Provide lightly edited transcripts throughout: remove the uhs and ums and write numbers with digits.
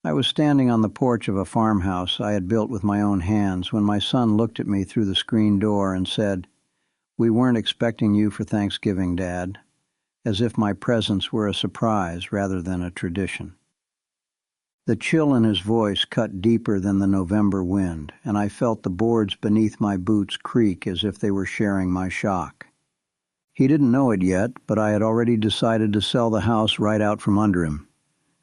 I was standing on the porch of a farmhouse I had built with my own hands when my son looked at me through the screen door and said, "We weren't expecting you for Thanksgiving, Dad," as if my presence were a surprise rather than a tradition. The chill in his voice cut deeper than the November wind, and I felt the boards beneath my boots creak as if they were sharing my shock. He didn't know it yet, but I had already decided to sell the house right out from under him,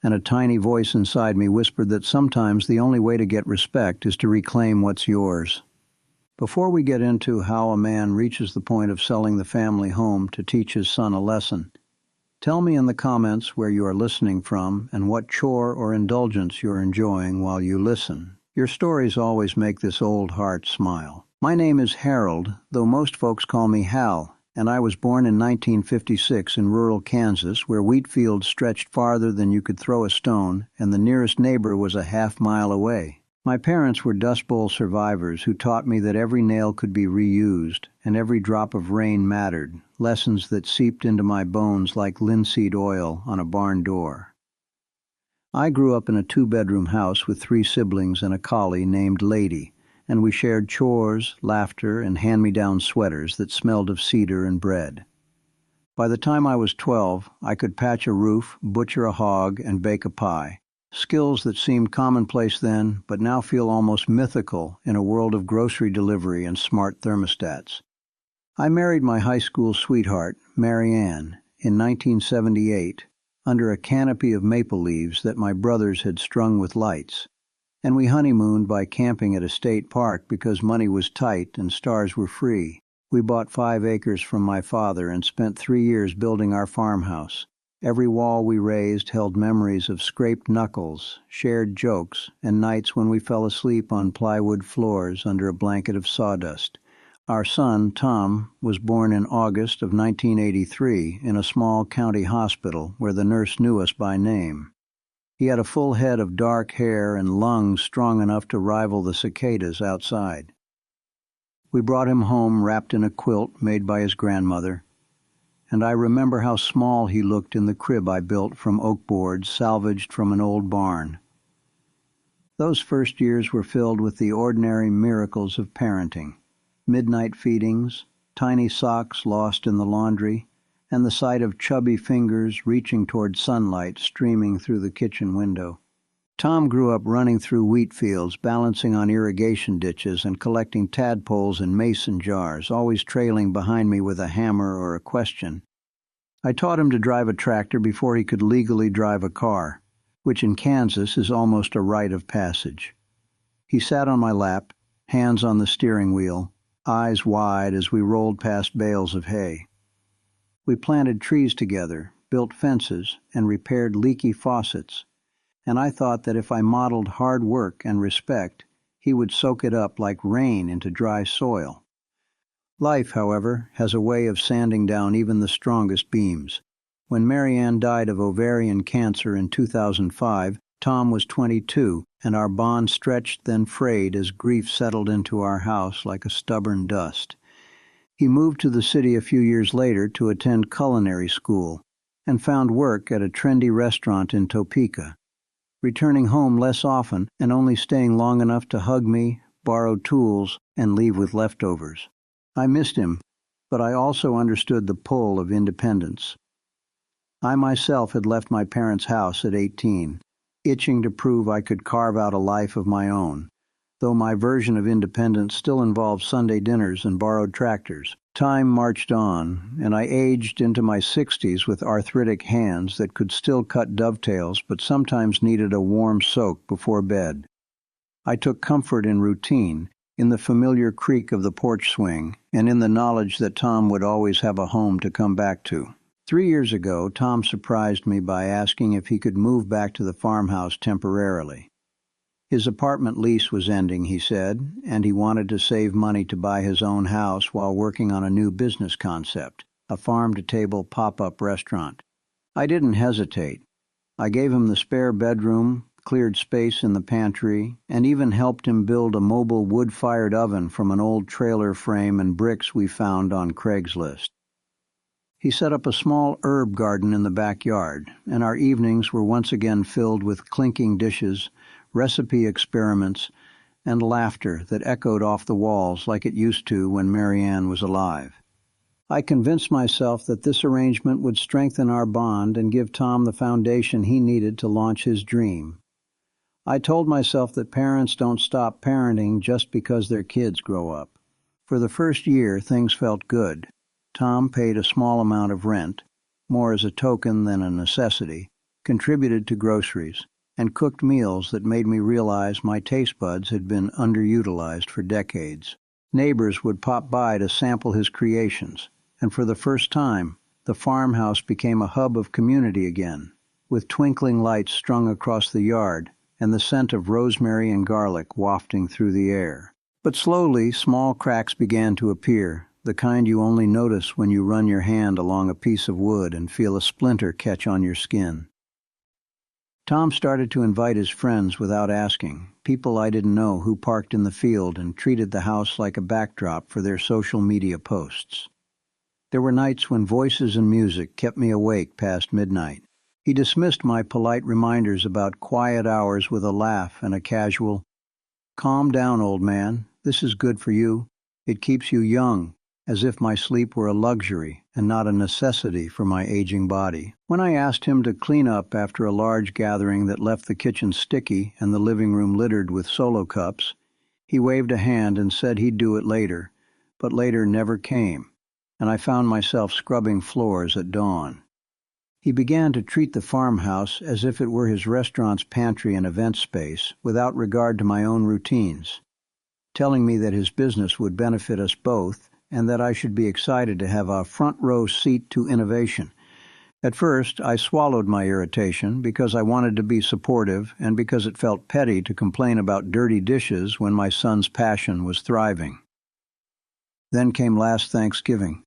and a tiny voice inside me whispered that sometimes the only way to get respect is to reclaim what's yours. Before we get into how a man reaches the point of selling the family home to teach his son a lesson, tell me in the comments where you are listening from and what chore or indulgence you're enjoying while you listen. Your stories always make this old heart smile. My name is Harold, though most folks call me Hal, and I was born in 1956 in rural Kansas, where wheat fields stretched farther than you could throw a stone, and the nearest neighbor was a half-mile away. My parents were Dust Bowl survivors who taught me that every nail could be reused, and every drop of rain mattered, lessons that seeped into my bones like linseed oil on a barn door. I grew up in a two-bedroom house with 3 siblings and a collie named Lady, and we shared chores, laughter, and hand-me-down sweaters that smelled of cedar and bread. By the time I was 12, I could patch a roof, butcher a hog, and bake a pie, skills that seemed commonplace then, but now feel almost mythical in a world of grocery delivery and smart thermostats. I married my high school sweetheart, Mary Ann, in 1978, under a canopy of maple leaves that my brothers had strung with lights, and we honeymooned by camping at a state park because money was tight and stars were free. We bought 5 acres from my father and spent 3 years building our farmhouse. Every wall we raised held memories of scraped knuckles, shared jokes, and nights when we fell asleep on plywood floors under a blanket of sawdust. Our son, Tom, was born in August of 1983 in a small county hospital where the nurse knew us by name. He had a full head of dark hair and lungs strong enough to rival the cicadas outside. We brought him home wrapped in a quilt made by his grandmother, and I remember how small he looked in the crib I built from oak boards salvaged from an old barn. Those first years were filled with the ordinary miracles of parenting: midnight feedings, tiny socks lost in the laundry, and the sight of chubby fingers reaching toward sunlight streaming through the kitchen window. Tom grew up running through wheat fields, balancing on irrigation ditches and collecting tadpoles in mason jars, always trailing behind me with a hammer or a question. I taught him to drive a tractor before he could legally drive a car, which in Kansas is almost a rite of passage. He sat on my lap, hands on the steering wheel, eyes wide as we rolled past bales of hay. We planted trees together, built fences, and repaired leaky faucets, and I thought that if I modeled hard work and respect, he would soak it up like rain into dry soil. Life, however, has a way of sanding down even the strongest beams. When Mary Ann died of ovarian cancer in 2005, Tom was 22, and our bond stretched then frayed as grief settled into our house like a stubborn dust. He moved to the city a few years later to attend culinary school and found work at a trendy restaurant in Topeka, returning home less often and only staying long enough to hug me, borrow tools, and leave with leftovers. I missed him, but I also understood the pull of independence. I myself had left my parents' house at 18, itching to prove I could carve out a life of my own, though my version of independence still involved Sunday dinners and borrowed tractors. Time marched on, and I aged into my 60s with arthritic hands that could still cut dovetails but sometimes needed a warm soak before bed. I took comfort in routine, in the familiar creak of the porch swing, and in the knowledge that Tom would always have a home to come back to. 3 years ago, Tom surprised me by asking if he could move back to the farmhouse temporarily. His apartment lease was ending, he said, and he wanted to save money to buy his own house while working on a new business concept, a farm-to-table pop-up restaurant. I didn't hesitate. I gave him the spare bedroom, cleared space in the pantry, and even helped him build a mobile wood-fired oven from an old trailer frame and bricks we found on Craigslist. He set up a small herb garden in the backyard, and our evenings were once again filled with clinking dishes, recipe experiments, and laughter that echoed off the walls like it used to when Mary Ann was alive. I convinced myself that this arrangement would strengthen our bond and give Tom the foundation he needed to launch his dream. I told myself that parents don't stop parenting just because their kids grow up. For the first year, things felt good. Tom paid a small amount of rent, more as a token than a necessity, contributed to groceries, and cooked meals that made me realize my taste buds had been underutilized for decades. Neighbors would pop by to sample his creations, and for the first time, the farmhouse became a hub of community again, with twinkling lights strung across the yard and the scent of rosemary and garlic wafting through the air. But slowly, small cracks began to appear, the kind you only notice when you run your hand along a piece of wood and feel a splinter catch on your skin. Tom started to invite his friends without asking, people I didn't know who parked in the field and treated the house like a backdrop for their social media posts. There were nights when voices and music kept me awake past midnight. He dismissed my polite reminders about quiet hours with a laugh and a casual, "Calm down, old man. This is good for you. It keeps you young," as if my sleep were a luxury and not a necessity for my aging body. When I asked him to clean up after a large gathering that left the kitchen sticky and the living room littered with Solo cups, he waved a hand and said he'd do it later, but later never came, and I found myself scrubbing floors at dawn. He began to treat the farmhouse as if it were his restaurant's pantry and event space, without regard to my own routines, telling me that his business would benefit us both and that I should be excited to have a front-row seat to innovation. At first, I swallowed my irritation because I wanted to be supportive and because it felt petty to complain about dirty dishes when my son's passion was thriving. Then came last Thanksgiving,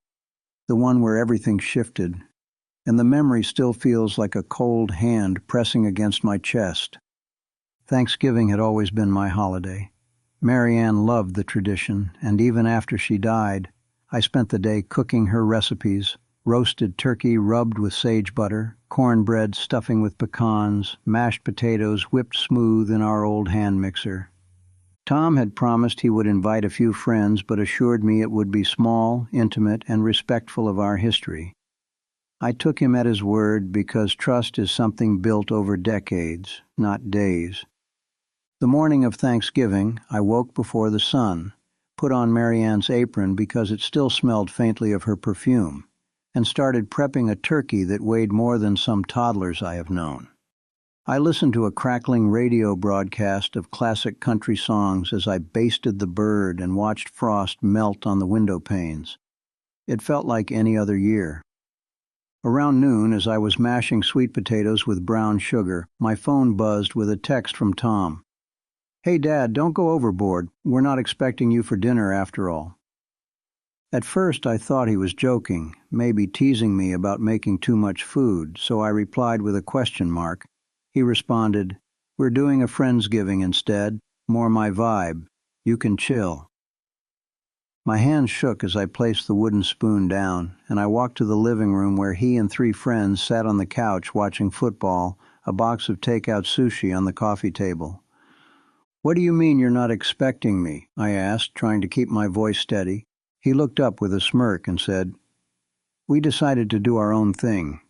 the one where everything shifted, and the memory still feels like a cold hand pressing against my chest. Thanksgiving had always been my holiday. Mary Ann loved the tradition, and even after she died, I spent the day cooking her recipes: roasted turkey rubbed with sage butter, cornbread stuffing with pecans, mashed potatoes whipped smooth in our old hand mixer. Tom had promised he would invite a few friends, but assured me it would be small, intimate, and respectful of our history. I took him at his word because trust is something built over decades, not days. The morning of Thanksgiving, I woke before the sun, put on Mary Ann's apron because it still smelled faintly of her perfume, and started prepping a turkey that weighed more than some toddlers I have known. I listened to a crackling radio broadcast of classic country songs as I basted the bird and watched frost melt on the window panes. It felt like any other year. Around noon, as I was mashing sweet potatoes with brown sugar, my phone buzzed with a text from Tom. "Hey, Dad, don't go overboard. We're not expecting you for dinner after all." At first I thought he was joking, maybe teasing me about making too much food, so I replied with a question mark. He responded, "We're doing a Friendsgiving instead. More my vibe. You can chill." My hands shook as I placed the wooden spoon down, and I walked to the living room where he and 3 friends sat on the couch watching football, a box of takeout sushi on the coffee table. "What do you mean you're not expecting me?" I asked, trying to keep my voice steady. He looked up with a smirk and said, "We decided to do our own thing.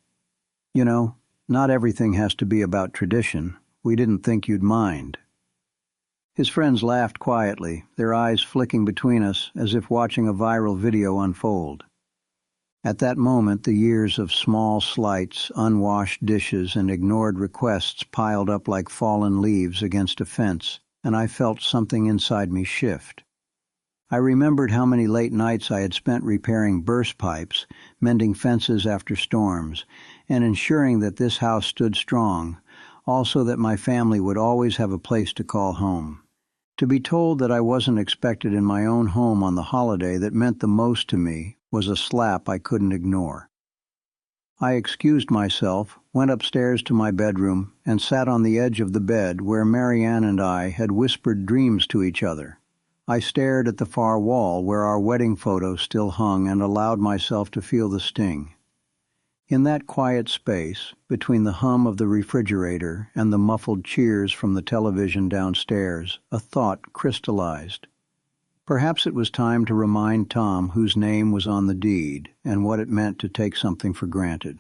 You know, not everything has to be about tradition. We didn't think you'd mind." His friends laughed quietly, their eyes flicking between us as if watching a viral video unfold. At that moment, the years of small slights, unwashed dishes, and ignored requests piled up like fallen leaves against a fence, and I felt something inside me shift. I remembered how many late nights I had spent repairing burst pipes, mending fences after storms, and ensuring that this house stood strong, also that my family would always have a place to call home. To be told that I wasn't expected in my own home on the holiday that meant the most to me was a slap I couldn't ignore. I excused myself, went upstairs to my bedroom, and sat on the edge of the bed where Mary Ann and I had whispered dreams to each other. I stared at the far wall where our wedding photo still hung and allowed myself to feel the sting. In that quiet space, between the hum of the refrigerator and the muffled cheers from the television downstairs, a thought crystallized. Perhaps it was time to remind Tom whose name was on the deed and what it meant to take something for granted.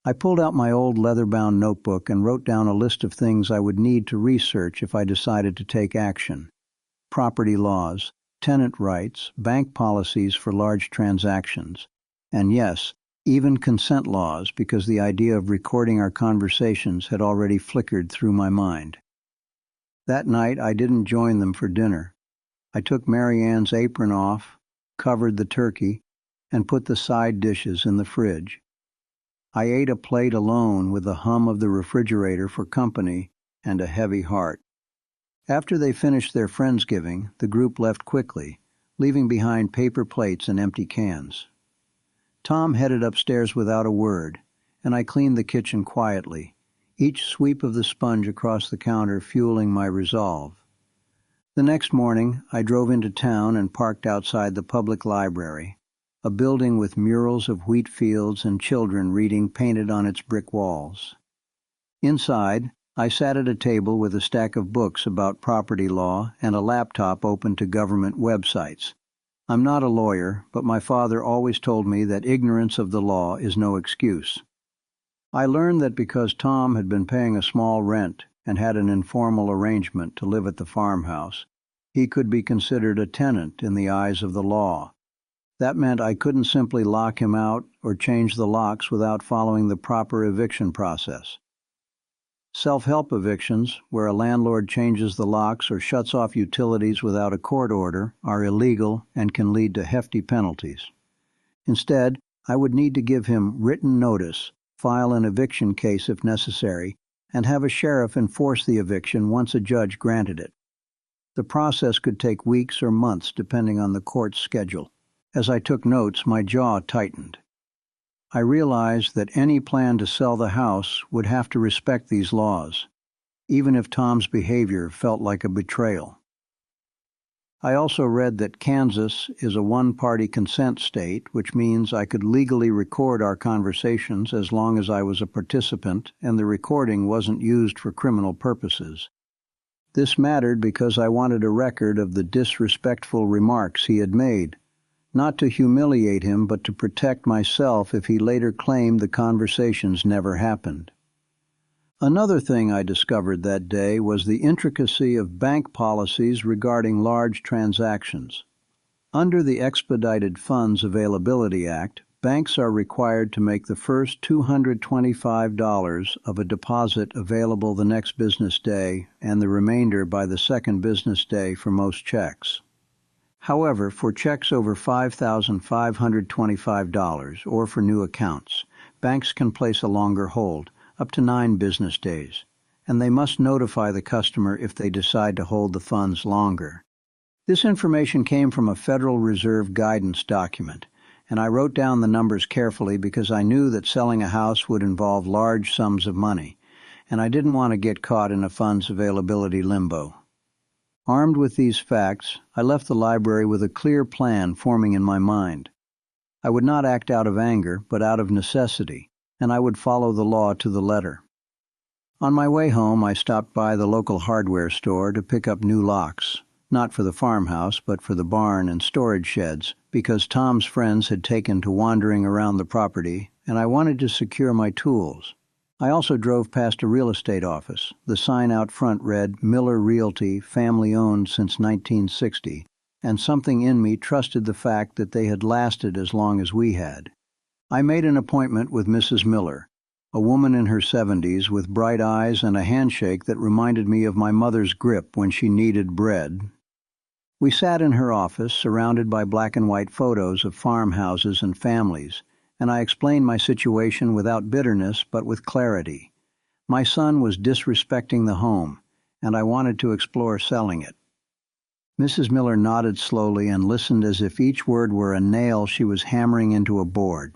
I pulled out my old leather-bound notebook and wrote down a list of things I would need to research if I decided to take action. Property laws, tenant rights, bank policies for large transactions, and yes, even consent laws, because the idea of recording our conversations had already flickered through my mind. That night I didn't join them for dinner. I took Mary Ann's apron off, covered the turkey, and put the side dishes in the fridge. I ate a plate alone with the hum of the refrigerator for company and a heavy heart. After they finished their Friendsgiving, the group left quickly, leaving behind paper plates and empty cans. Tom headed upstairs without a word, and I cleaned the kitchen quietly, each sweep of the sponge across the counter fueling my resolve. The next morning, I drove into town and parked outside the public library, a building with murals of wheat fields and children reading painted on its brick walls. Inside, I sat at a table with a stack of books about property law and a laptop open to government websites. I'm not a lawyer, but my father always told me that ignorance of the law is no excuse. I learned that because Tom had been paying a small rent and had an informal arrangement to live at the farmhouse, he could be considered a tenant in the eyes of the law. That meant I couldn't simply lock him out or change the locks without following the proper eviction process. Self-help evictions, where a landlord changes the locks or shuts off utilities without a court order, are illegal and can lead to hefty penalties. Instead, I would need to give him written notice, file an eviction case if necessary, and have a sheriff enforce the eviction once a judge granted it. The process could take weeks or months depending on the court's schedule. As I took notes, my jaw tightened. I realized that any plan to sell the house would have to respect these laws, even if Tom's behavior felt like a betrayal. I also read that Kansas is a one-party consent state, which means I could legally record our conversations as long as I was a participant and the recording wasn't used for criminal purposes. This mattered because I wanted a record of the disrespectful remarks he had made, not to humiliate him, but to protect myself if he later claimed the conversations never happened. Another thing I discovered that day was the intricacy of bank policies regarding large transactions. Under the Expedited Funds Availability Act, banks are required to make the first $225 of a deposit available the next business day and the remainder by the second business day for most checks. However, for checks over $5,525 or for new accounts, banks can place a longer hold, up to 9 business days, and they must notify the customer if they decide to hold the funds longer. This information came from a Federal Reserve guidance document, and I wrote down the numbers carefully because I knew that selling a house would involve large sums of money, and I didn't want to get caught in a funds availability limbo. Armed with these facts, I left the library with a clear plan forming in my mind. I would not act out of anger, but out of necessity, and I would follow the law to the letter. On my way home, I stopped by the local hardware store to pick up new locks, not for the farmhouse, but for the barn and storage sheds, because Tom's friends had taken to wandering around the property, and I wanted to secure my tools. I also drove past a real estate office. The sign out front read, Miller Realty, family-owned since 1960, and something in me trusted the fact that they had lasted as long as we had. I made an appointment with Mrs. Miller, a woman in her 70s with bright eyes and a handshake that reminded me of my mother's grip when she kneaded bread. We sat in her office, surrounded by black and white photos of farmhouses and families, and I explained my situation without bitterness but with clarity. My son was disrespecting the home, and I wanted to explore selling it. Mrs. Miller nodded slowly and listened as if each word were a nail she was hammering into a board.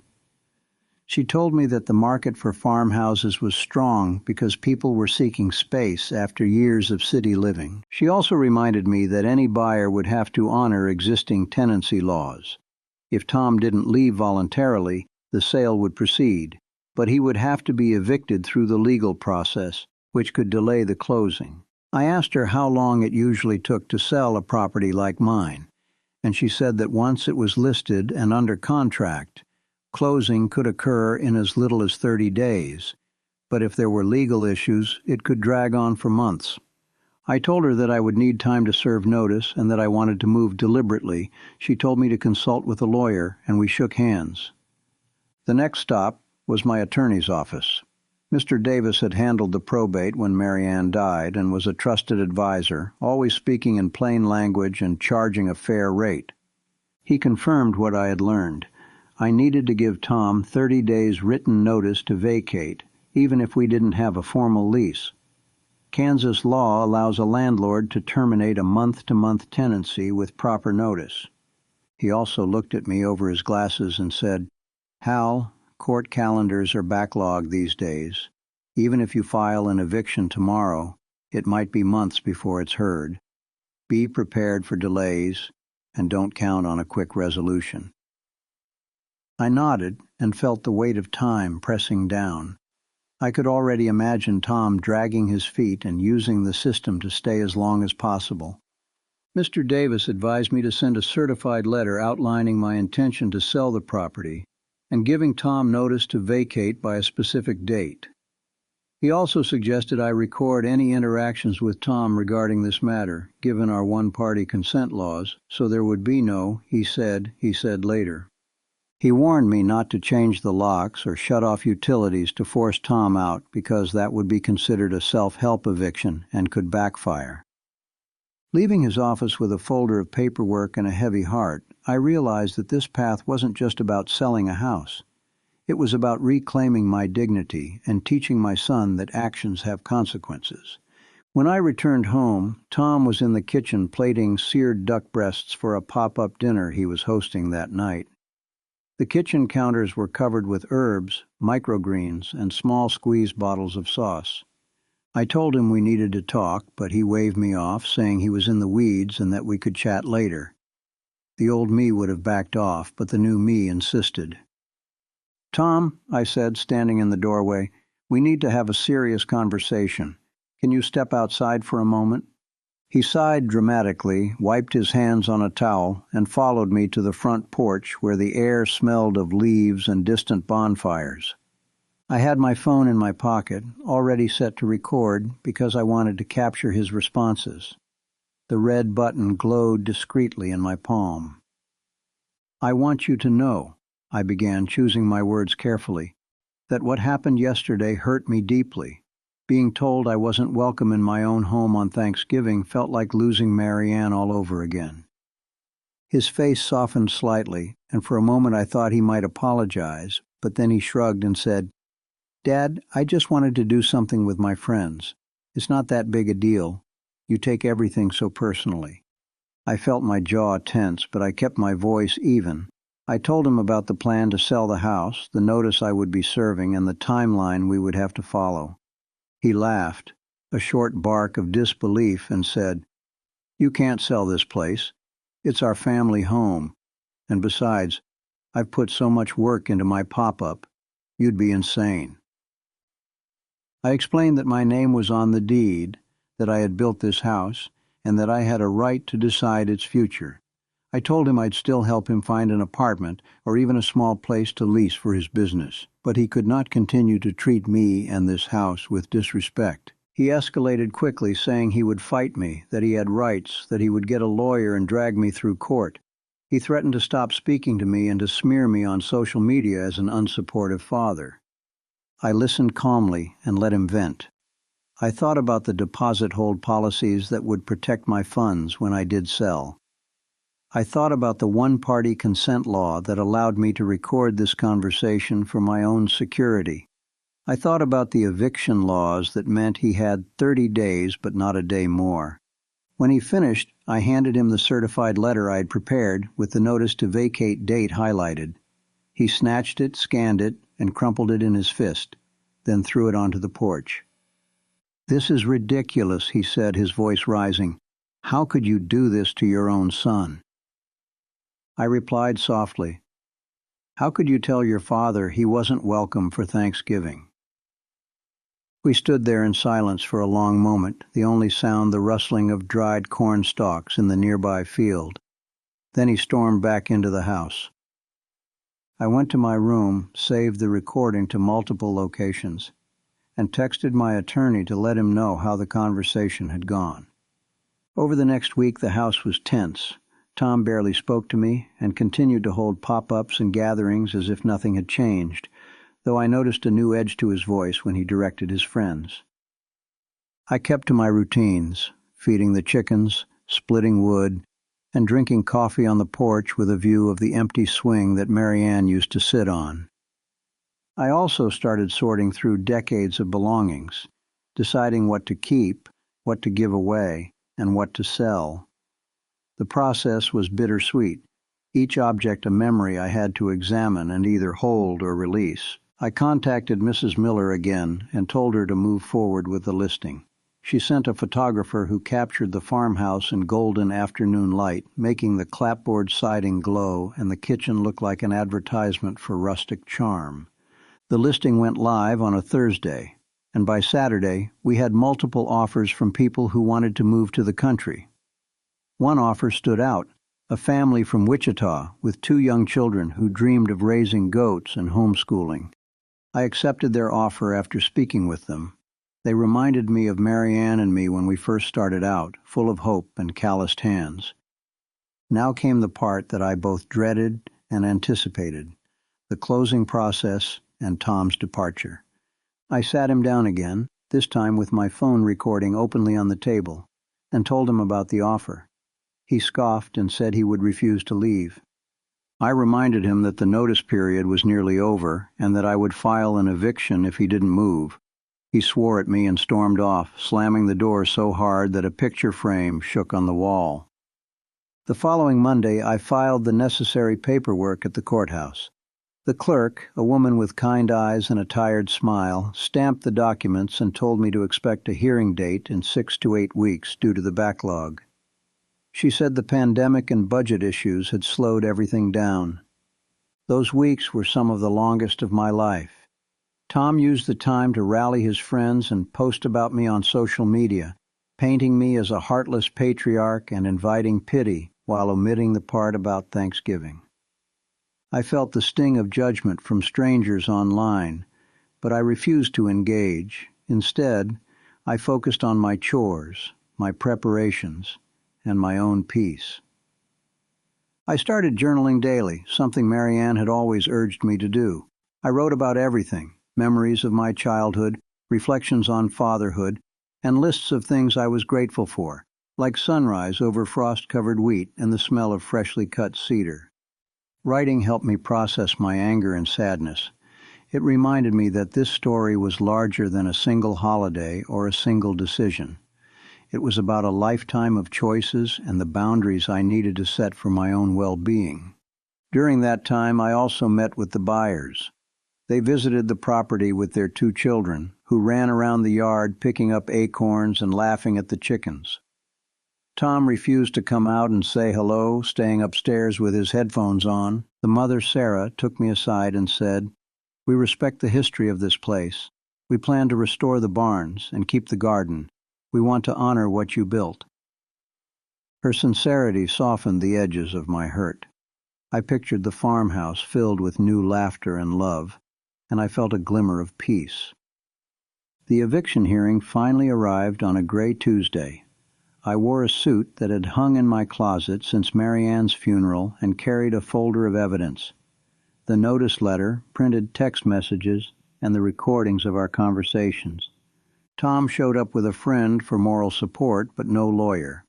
She told me that the market for farmhouses was strong because people were seeking space after years of city living. She also reminded me that any buyer would have to honor existing tenancy laws. If Tom didn't leave voluntarily, the sale would proceed, but he would have to be evicted through the legal process, which could delay the closing. I asked her how long it usually took to sell a property like mine, and she said that once it was listed and under contract, closing could occur in as little as 30 days, but if there were legal issues, it could drag on for months. I told her that I would need time to serve notice and that I wanted to move deliberately. She told me to consult with a lawyer, and we shook hands. The next stop was my attorney's office. Mr. Davis had handled the probate when Mary Ann died and was a trusted advisor, always speaking in plain language and charging a fair rate. He confirmed what I had learned. I needed to give Tom 30 days written notice to vacate, even if we didn't have a formal lease. Kansas law allows a landlord to terminate a month-to-month tenancy with proper notice. He also looked at me over his glasses and said, "Hal, court calendars are backlogged these days. Even if you file an eviction tomorrow, it might be months before it's heard. Be prepared for delays, and don't count on a quick resolution." I nodded and felt the weight of time pressing down. I could already imagine Tom dragging his feet and using the system to stay as long as possible. Mr. Davis advised me to send a certified letter outlining my intention to sell the property and giving Tom notice to vacate by a specific date. He also suggested I record any interactions with Tom regarding this matter, given our one-party consent laws, so there would be no he said later. He warned me not to change the locks or shut off utilities to force Tom out because that would be considered a self-help eviction and could backfire. Leaving his office with a folder of paperwork and a heavy heart, I realized that this path wasn't just about selling a house. It was about reclaiming my dignity and teaching my son that actions have consequences. When I returned home, Tom was in the kitchen plating seared duck breasts for a pop-up dinner he was hosting that night. The kitchen counters were covered with herbs, microgreens, and small squeeze bottles of sauce. I told him we needed to talk, but he waved me off, saying he was in the weeds and that we could chat later. The old me would have backed off, but the new me insisted. "Tom," I said, standing in the doorway, "we need to have a serious conversation. Can you step outside for a moment?" He sighed dramatically, wiped his hands on a towel, and followed me to the front porch where the air smelled of leaves and distant bonfires. I had my phone in my pocket, already set to record because I wanted to capture his responses. The red button glowed discreetly in my palm. "I want you to know," I began, choosing my words carefully, "that what happened yesterday hurt me deeply. Being told I wasn't welcome in my own home on Thanksgiving felt like losing Mary Ann all over again." His face softened slightly, and for a moment I thought he might apologize, but then he shrugged and said, "Dad, I just wanted to do something with my friends. It's not that big a deal. You take everything so personally." I felt my jaw tense, but I kept my voice even. I told him about the plan to sell the house, the notice I would be serving, and the timeline we would have to follow. He laughed, a short bark of disbelief, and said, "You can't sell this place. It's our family home. And besides, I've put so much work into my pop-up. You'd be insane." I explained that my name was on the deed, that I had built this house, and that I had a right to decide its future. I told him I'd still help him find an apartment or even a small place to lease for his business, but he could not continue to treat me and this house with disrespect. He escalated quickly, saying he would fight me, that he had rights, that he would get a lawyer and drag me through court. He threatened to stop speaking to me and to smear me on social media as an unsupportive father. I listened calmly and let him vent. I thought about the deposit hold policies that would protect my funds when I did sell. I thought about the one-party consent law that allowed me to record this conversation for my own security. I thought about the eviction laws that meant he had 30 days but not a day more. When he finished, I handed him the certified letter I had prepared with the notice to vacate date highlighted. He snatched it, scanned it, and crumpled it in his fist, then threw it onto the porch. "This is ridiculous," he said, his voice rising. "How could you do this to your own son?" I replied softly, How could you tell your father he wasn't welcome for Thanksgiving?" We stood there in silence for a long moment, the only sound the rustling of dried corn stalks in the nearby field. Then he stormed back into the house. I went to my room, saved the recording to multiple locations, and texted my attorney to let him know how the conversation had gone. Over the next week the house was tense. Tom barely spoke to me and continued to hold pop-ups and gatherings as if nothing had changed, though I noticed a new edge to his voice when he directed his friends. I kept to my routines, feeding the chickens, splitting wood, and drinking coffee on the porch with a view of the empty swing that Mary Ann used to sit on. I also started sorting through decades of belongings, deciding what to keep, what to give away, and what to sell. The process was bittersweet, each object a memory I had to examine and either hold or release. I contacted Mrs. Miller again and told her to move forward with the listing. She sent a photographer who captured the farmhouse in golden afternoon light, making the clapboard siding glow and the kitchen look like an advertisement for rustic charm. The listing went live on a Thursday, and by Saturday we had multiple offers from people who wanted to move to the country. One offer stood out, a family from Wichita with 2 young children who dreamed of raising goats and homeschooling. I accepted their offer after speaking with them. They reminded me of Mary Ann and me when we first started out, full of hope and calloused hands. Now came the part that I both dreaded and anticipated, the closing process and Tom's departure. I sat him down again, this time with my phone recording openly on the table, and told him about the offer. He scoffed and said he would refuse to leave. I reminded him that the notice period was nearly over and that I would file an eviction if he didn't move. He swore at me and stormed off, slamming the door so hard that a picture frame shook on the wall. The following Monday, I filed the necessary paperwork at the courthouse. The clerk, a woman with kind eyes and a tired smile, stamped the documents and told me to expect a hearing date in 6 to 8 weeks due to the backlog. She said the pandemic and budget issues had slowed everything down. Those weeks were some of the longest of my life. Tom used the time to rally his friends and post about me on social media, painting me as a heartless patriarch and inviting pity while omitting the part about Thanksgiving. I felt the sting of judgment from strangers online, but I refused to engage. Instead, I focused on my chores, my preparations, and my own peace. I started journaling daily, something Mary Ann had always urged me to do. I wrote about everything: memories of my childhood, reflections on fatherhood, and lists of things I was grateful for, like sunrise over frost-covered wheat and the smell of freshly cut cedar. Writing helped me process my anger and sadness. It reminded me that this story was larger than a single holiday or a single decision. It was about a lifetime of choices and the boundaries I needed to set for my own well-being. During that time, I also met with the buyers. They visited the property with their 2 children, who ran around the yard picking up acorns and laughing at the chickens. Tom refused to come out and say hello, staying upstairs with his headphones on. The mother, Sarah, took me aside and said, "We respect the history of this place. We plan to restore the barns and keep the garden. We want to honor what you built." Her sincerity softened the edges of my hurt. I pictured the farmhouse filled with new laughter and love, and I felt a glimmer of peace. The eviction hearing finally arrived on a gray Tuesday. I wore a suit that had hung in my closet since Mary Ann's funeral and carried a folder of evidence: the notice letter, printed text messages, and the recordings of our conversations. Tom showed up with a friend for moral support, but no lawyer.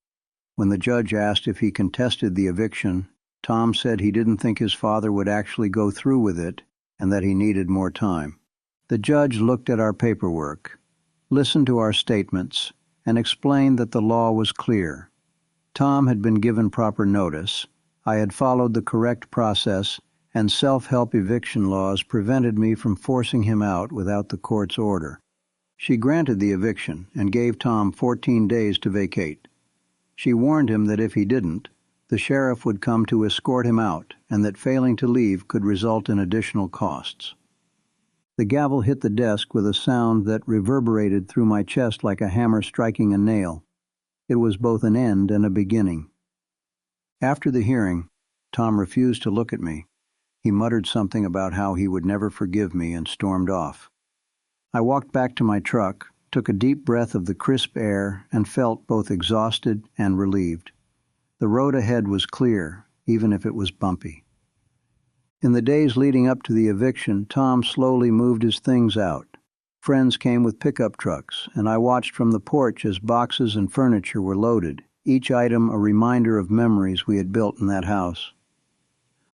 When the judge asked if he contested the eviction, Tom said he didn't think his father would actually go through with it and that he needed more time. The judge looked at our paperwork, listened to our statements, and explained that the law was clear. Tom had been given proper notice, I had followed the correct process, and self-help eviction laws prevented me from forcing him out without the court's order. She granted the eviction and gave Tom 14 days to vacate. She warned him that if he didn't, the the sheriff would come to escort him out, and that failing to leave could result in additional costs. The gavel hit the desk with a sound that reverberated through my chest like a hammer striking a nail. It was both an end and a beginning. After the hearing, Tom refused to look at me. He muttered something about how he would never forgive me and stormed off. I walked back to my truck, took a deep breath of the crisp air, and felt both exhausted and relieved. The road ahead was clear, even if it was bumpy. In the days leading up to the eviction, Tom slowly moved his things out. Friends came with pickup trucks, and I watched from the porch as boxes and furniture were loaded, each item a reminder of memories we had built in that house.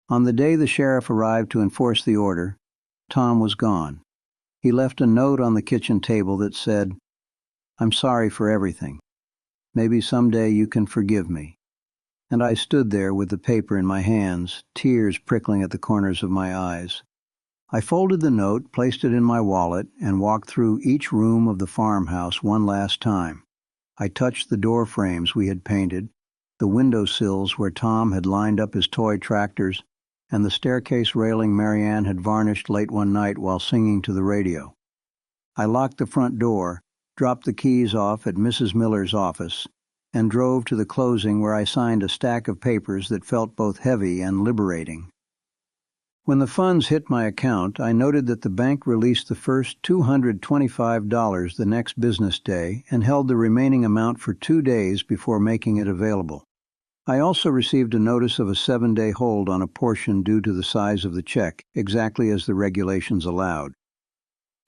On the day the sheriff arrived to enforce the order, Tom was gone. He left a note on the kitchen table that said, "I'm sorry for everything. Maybe someday you can forgive me." And I stood there with the paper in my hands, tears prickling at the corners of my eyes. I folded the note, placed it in my wallet, and walked through each room of the farmhouse one last time. I touched the door frames we had painted, the window sills where Tom had lined up his toy tractors, and the staircase railing Marianne had varnished late one night while singing to the radio. I locked the front door, dropped the keys off at Mrs. Miller's office, and drove to the closing where I signed a stack of papers that felt both heavy and liberating. When the funds hit my account, I noted that the bank released the first $225 the next business day and held the remaining amount for 2 days before making it available. I also received a notice of a 7-day hold on a portion due to the size of the check, exactly as the regulations allowed.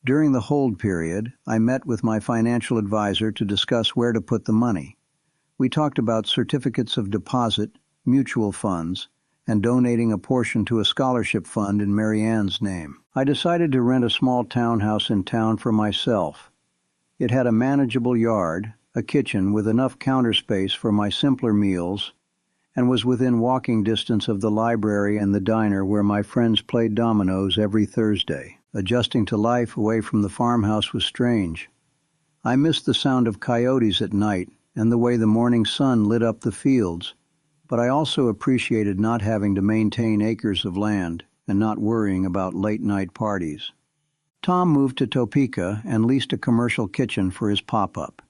During the hold period, I met with my financial advisor to discuss where to put the money. We talked about certificates of deposit, mutual funds, and donating a portion to a scholarship fund in Marianne's name. I decided to rent a small townhouse in town for myself. It had a manageable yard, a kitchen with enough counter space for my simpler meals, and was within walking distance of the library and the diner where my friends played dominoes every Thursday. Adjusting to life away from the farmhouse was strange. I missed the sound of coyotes at night and the way the morning sun lit up the fields, but I also appreciated not having to maintain acres of land and not worrying about late-night parties. Tom moved to Topeka and leased a commercial kitchen for his pop-up.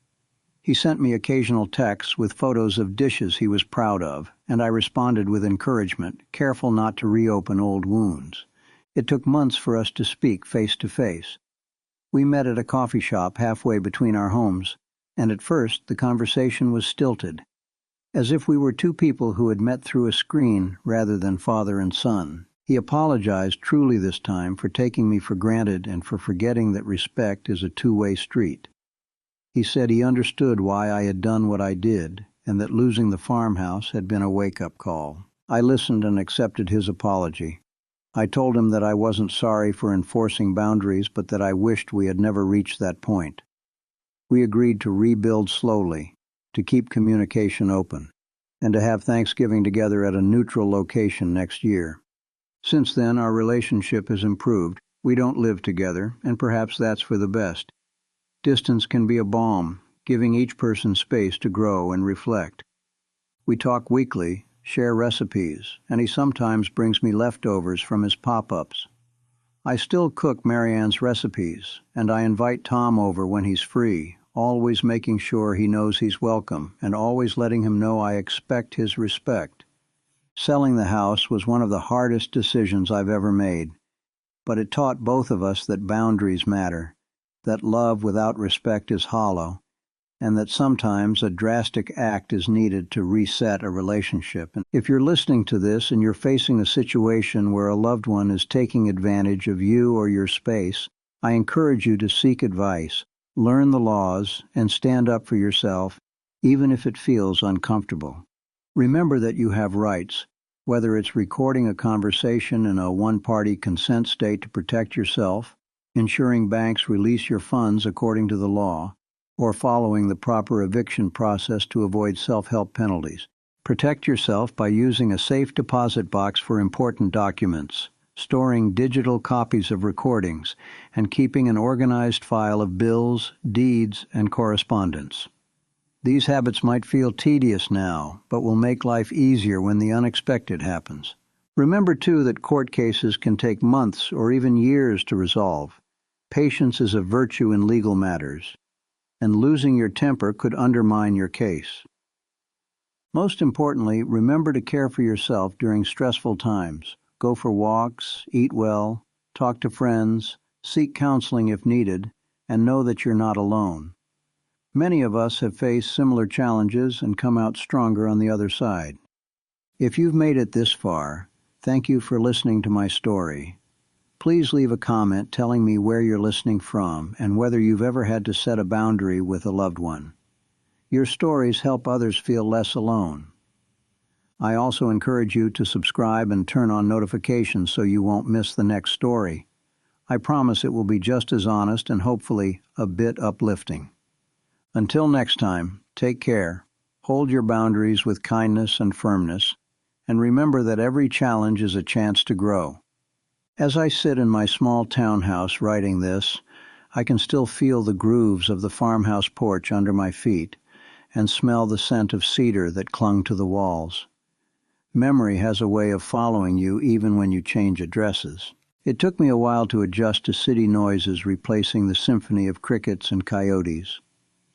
He sent me occasional texts with photos of dishes he was proud of, and I responded with encouragement, careful not to reopen old wounds. It took months for us to speak face-to-face. We met at a coffee shop halfway between our homes, and at first the conversation was stilted, as if we were two people who had met through a screen rather than father and son. He apologized truly this time for taking me for granted and for forgetting that respect is a two-way street. He said he understood why I had done what I did, and that losing the farmhouse had been a wake-up call. I listened and accepted his apology. I told him that I wasn't sorry for enforcing boundaries, but that I wished we had never reached that point. We agreed to rebuild slowly, to keep communication open, and to have Thanksgiving together at a neutral location next year. Since then, our relationship has improved. We don't live together, and perhaps that's for the best. Distance can be a balm, giving each person space to grow and reflect. We talk weekly, share recipes, and he sometimes brings me leftovers from his pop-ups. I still cook Marianne's recipes, and I invite Tom over when he's free, always making sure he knows he's welcome and always letting him know I expect his respect. Selling the house was one of the hardest decisions I've ever made, but it taught both of us that boundaries matter, that love without respect is hollow, and that sometimes a drastic act is needed to reset a relationship. And if you're listening to this and you're facing a situation where a loved one is taking advantage of you or your space, I encourage you to seek advice, learn the laws, and stand up for yourself, even if it feels uncomfortable. Remember that you have rights, whether it's recording a conversation in a one-party consent state to protect yourself, ensuring banks release your funds according to the law, or following the proper eviction process to avoid self-help penalties. Protect yourself by using a safe deposit box for important documents, storing digital copies of recordings, and keeping an organized file of bills, deeds, and correspondence. These habits might feel tedious now, but will make life easier when the unexpected happens. Remember, too, that court cases can take months or even years to resolve. Patience is a virtue in legal matters, and losing your temper could undermine your case. Most importantly, remember to care for yourself during stressful times. Go for walks, eat well, talk to friends, seek counseling if needed, and know that you're not alone. Many of us have faced similar challenges and come out stronger on the other side. If you've made it this far, thank you for listening to my story. Please leave a comment telling me where you're listening from and whether you've ever had to set a boundary with a loved one. Your stories help others feel less alone. I also encourage you to subscribe and turn on notifications so you won't miss the next story. I promise it will be just as honest and hopefully a bit uplifting. Until next time, take care, hold your boundaries with kindness and firmness, and remember that every challenge is a chance to grow. As I sit in my small townhouse writing this, I can still feel the grooves of the farmhouse porch under my feet and smell the scent of cedar that clung to the walls. Memory has a way of following you even when you change addresses. It took me a while to adjust to city noises replacing the symphony of crickets and coyotes.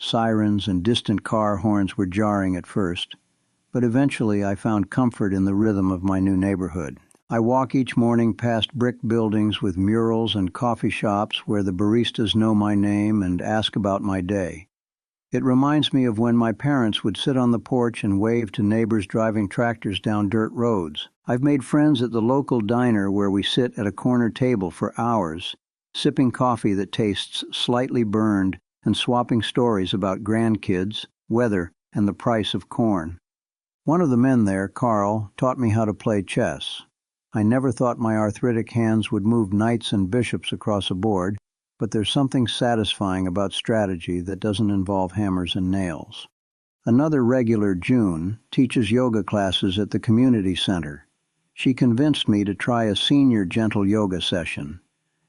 Sirens and distant car horns were jarring at first, but eventually I found comfort in the rhythm of my new neighborhood. I walk each morning past brick buildings with murals and coffee shops where the baristas know my name and ask about my day. It reminds me of when my parents would sit on the porch and wave to neighbors driving tractors down dirt roads. I've made friends at the local diner where we sit at a corner table for hours, sipping coffee that tastes slightly burned and swapping stories about grandkids, weather, and the price of corn. One of the men there, Carl, taught me how to play chess. I never thought my arthritic hands would move knights and bishops across a board, but there's something satisfying about strategy that doesn't involve hammers and nails. Another regular, June, teaches yoga classes at the community center. She convinced me to try a senior gentle yoga session,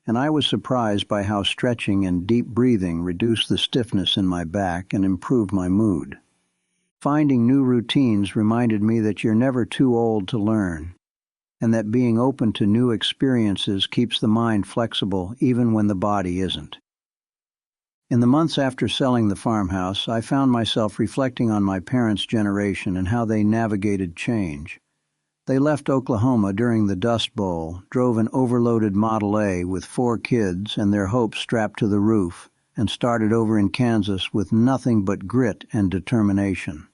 and I was surprised by how stretching and deep breathing reduced the stiffness in my back and improved my mood. Finding new routines reminded me that you're never too old to learn, and that being open to new experiences keeps the mind flexible even when the body isn't. In the months after selling the farmhouse, I found myself reflecting on my parents' generation and how they navigated change. They left Oklahoma during the Dust Bowl, drove an overloaded Model A with 4 kids and their hopes strapped to the roof, and started over in Kansas with nothing but grit and determination.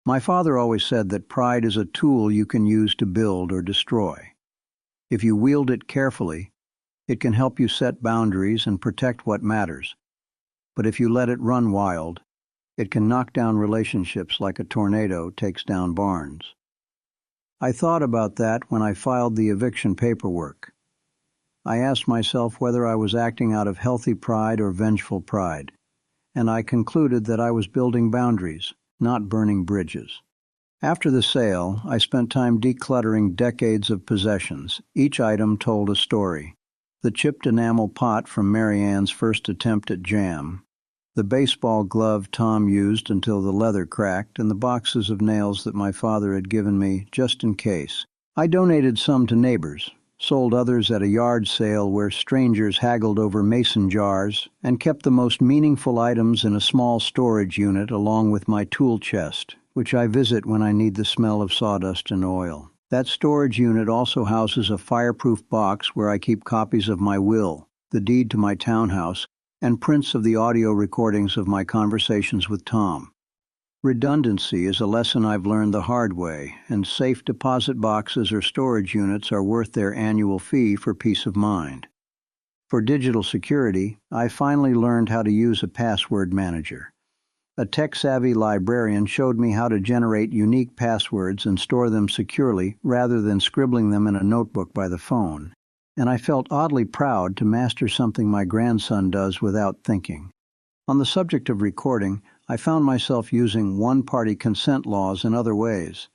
My father always said that pride is a tool you can use to build or destroy. If you wield it carefully, it can help you set boundaries and protect what matters. But if you let it run wild, it can knock down relationships like a tornado takes down barns. I thought about that when I filed the eviction paperwork. I asked myself whether I was acting out of healthy pride or vengeful pride, and I concluded that I was building boundaries, not burning bridges. After the sale, I spent time decluttering decades of possessions. Each item told a story. The chipped enamel pot from Mary Ann's first attempt at jam, the baseball glove Tom used until the leather cracked, and the boxes of nails that my father had given me just in case. I donated some to neighbors, sold others at a yard sale where strangers haggled over mason jars, and kept the most meaningful items in a small storage unit along with my tool chest, which I visit when I need the smell of sawdust and oil. That storage unit also houses a fireproof box where I keep copies of my will, the deed to my townhouse, and prints of the audio recordings of my conversations with Tom. Redundancy is a lesson I've learned the hard way, and safe deposit boxes or storage units are worth their annual fee for peace of mind. For digital security, I finally learned how to use a password manager. A tech-savvy librarian showed me how to generate unique passwords and store them securely rather than scribbling them in a notebook by the phone, and I felt oddly proud to master something my grandson does without thinking. On the subject of recording, I found myself using one-party consent laws in other ways.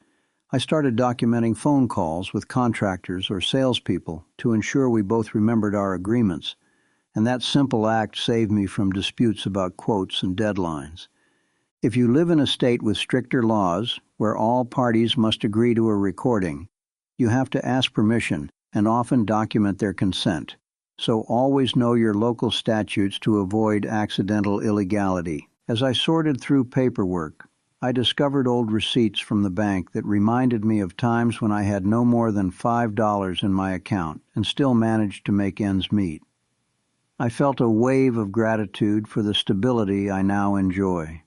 I started documenting phone calls with contractors or salespeople to ensure we both remembered our agreements, and that simple act saved me from disputes about quotes and deadlines. If you live in a state with stricter laws, where all parties must agree to a recording, you have to ask permission and often document their consent, so always know your local statutes to avoid accidental illegality. As I sorted through paperwork, I discovered old receipts from the bank that reminded me of times when I had no more than $5 in my account and still managed to make ends meet. I felt a wave of gratitude for the stability I now enjoy.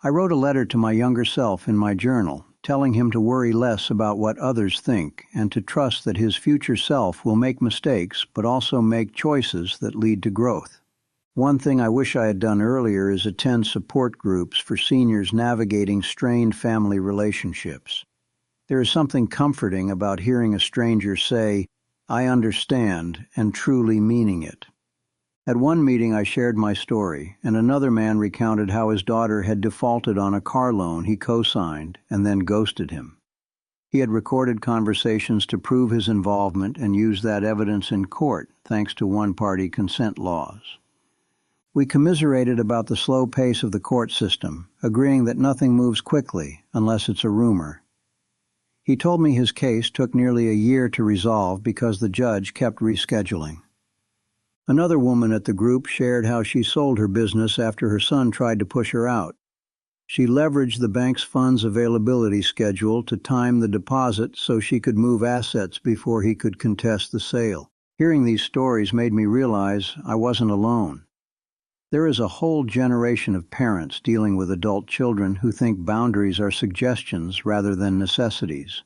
I wrote a letter to my younger self in my journal, telling him to worry less about what others think and to trust that his future self will make mistakes but also make choices that lead to growth. One thing I wish I had done earlier is attend support groups for seniors navigating strained family relationships. There is something comforting about hearing a stranger say, "I understand," and truly meaning it. At one meeting I shared my story, and another man recounted how his daughter had defaulted on a car loan he co-signed and then ghosted him. He had recorded conversations to prove his involvement and used that evidence in court thanks to one-party consent laws. We commiserated about the slow pace of the court system, agreeing that nothing moves quickly unless it's a rumor. He told me his case took nearly a year to resolve because the judge kept rescheduling. Another woman at the group shared how she sold her business after her son tried to push her out. She leveraged the bank's funds availability schedule to time the deposit so she could move assets before he could contest the sale. Hearing these stories made me realize I wasn't alone. There is a whole generation of parents dealing with adult children who think boundaries are suggestions rather than necessities.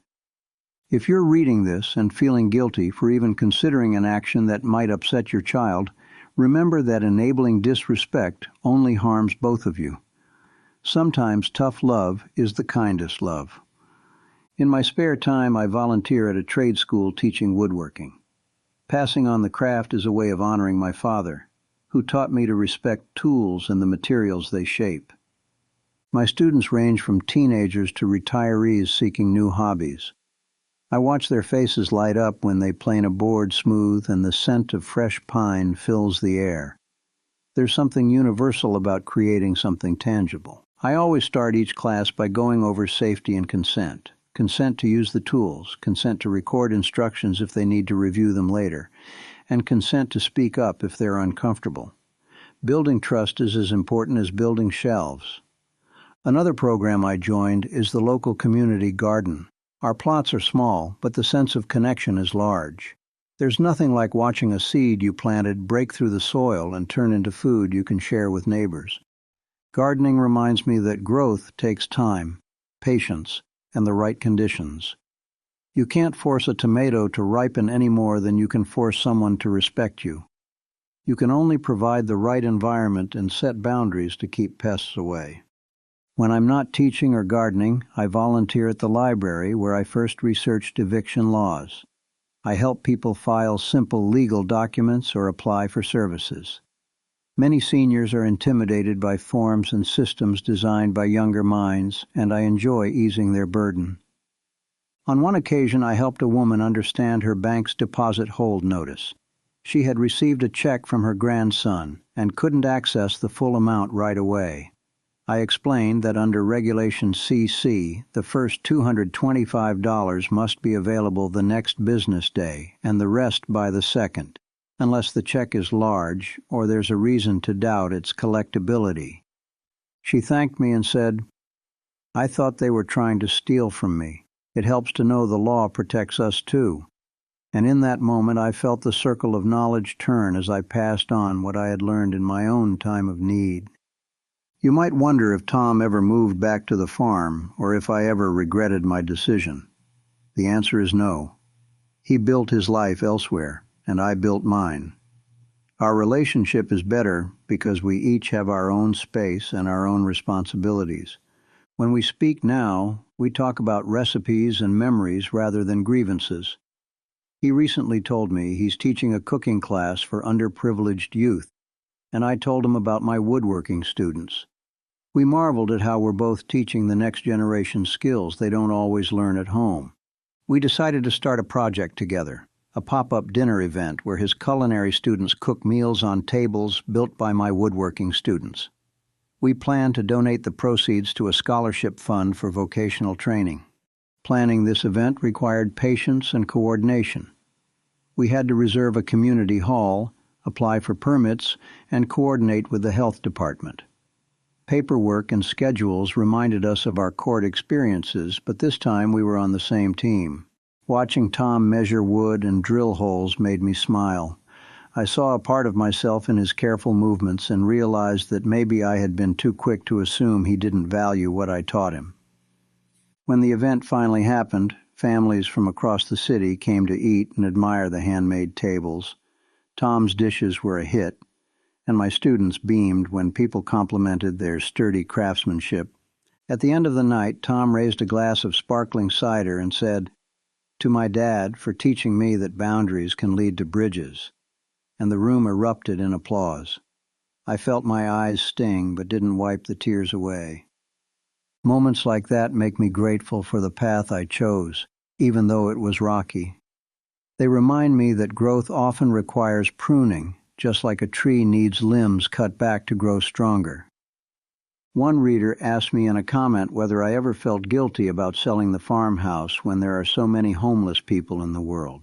If you're reading this and feeling guilty for even considering an action that might upset your child, remember that enabling disrespect only harms both of you. Sometimes tough love is the kindest love. In my spare time, I volunteer at a trade school teaching woodworking. Passing on the craft is a way of honoring my father, who taught me to respect tools and the materials they shape. My students range from teenagers to retirees seeking new hobbies. I watch their faces light up when they plane a board smooth and the scent of fresh pine fills the air. There's something universal about creating something tangible. I always start each class by going over safety and consent. Consent to use the tools, consent to record instructions if they need to review them later, and consent to speak up if they're uncomfortable. Building trust is as important as building shelves. Another program I joined is the local community garden. Our plots are small, but the sense of connection is large. There's nothing like watching a seed you planted break through the soil and turn into food you can share with neighbors. Gardening reminds me that growth takes time, patience, and the right conditions. You can't force a tomato to ripen any more than you can force someone to respect you. You can only provide the right environment and set boundaries to keep pests away. When I'm not teaching or gardening, I volunteer at the library where I first researched eviction laws. I help people file simple legal documents or apply for services. Many seniors are intimidated by forms and systems designed by younger minds, and I enjoy easing their burden. On one occasion, I helped a woman understand her bank's deposit hold notice. She had received a check from her grandson and couldn't access the full amount right away. I explained that under Regulation CC, the first $225 must be available the next business day and the rest by the second, unless the check is large or there's a reason to doubt its collectability. She thanked me and said, "I thought they were trying to steal from me. It helps to know the law protects us too." And in that moment I felt the circle of knowledge turn as I passed on what I had learned in my own time of need. You might wonder if Tom ever moved back to the farm or if I ever regretted my decision. The answer is no. He built his life elsewhere, and I built mine. Our relationship is better because we each have our own space and our own responsibilities. When we speak now, we talk about recipes and memories rather than grievances. He recently told me he's teaching a cooking class for underprivileged youth, and I told him about my woodworking students. We marveled at how we're both teaching the next generation skills they don't always learn at home. We decided to start a project together, a pop-up dinner event where his culinary students cook meals on tables built by my woodworking students. We plan to donate the proceeds to a scholarship fund for vocational training. Planning this event required patience and coordination. We had to reserve a community hall, apply for permits, and coordinate with the health department. Paperwork and schedules reminded us of our court experiences, but this time we were on the same team. Watching Tom measure wood and drill holes made me smile. I saw a part of myself in his careful movements and realized that maybe I had been too quick to assume he didn't value what I taught him. When the event finally happened, families from across the city came to eat and admire the handmade tables. Tom's dishes were a hit, and my students beamed when people complimented their sturdy craftsmanship. At the end of the night, Tom raised a glass of sparkling cider and said, "To my dad for teaching me that boundaries can lead to bridges," and the room erupted in applause. I felt my eyes sting but didn't wipe the tears away. Moments like that make me grateful for the path I chose, even though it was rocky. They remind me that growth often requires pruning, just like a tree needs limbs cut back to grow stronger. One reader asked me in a comment whether I ever felt guilty about selling the farmhouse when there are so many homeless people in the world.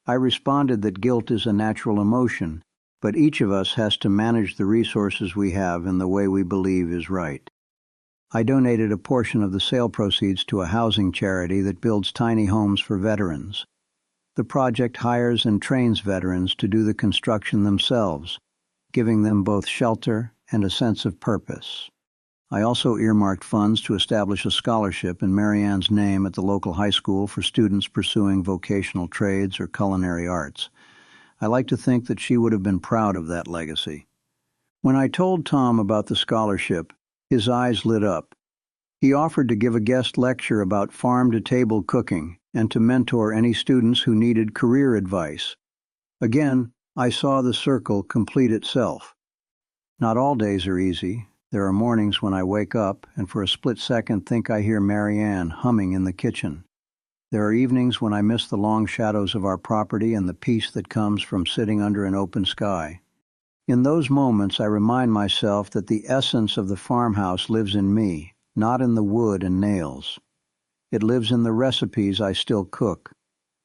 I responded that guilt is a natural emotion, but each of us has to manage the resources we have in the way we believe is right. I donated a portion of the sale proceeds to a housing charity that builds tiny homes for veterans. The project hires and trains veterans to do the construction themselves, giving them both shelter and a sense of purpose. I also earmarked funds to establish a scholarship in Mary Ann's name at the local high school for students pursuing vocational trades or culinary arts. I like to think that she would have been proud of that legacy. When I told Tom about the scholarship, his eyes lit up. He offered to give a guest lecture about farm-to-table cooking and to mentor any students who needed career advice. Again, I saw the circle complete itself. Not all days are easy. There are mornings when I wake up and for a split second think I hear Mary Ann humming in the kitchen. There are evenings when I miss the long shadows of our property and the peace that comes from sitting under an open sky. In those moments, I remind myself that the essence of the farmhouse lives in me, not in the wood and nails. It lives in the recipes I still cook,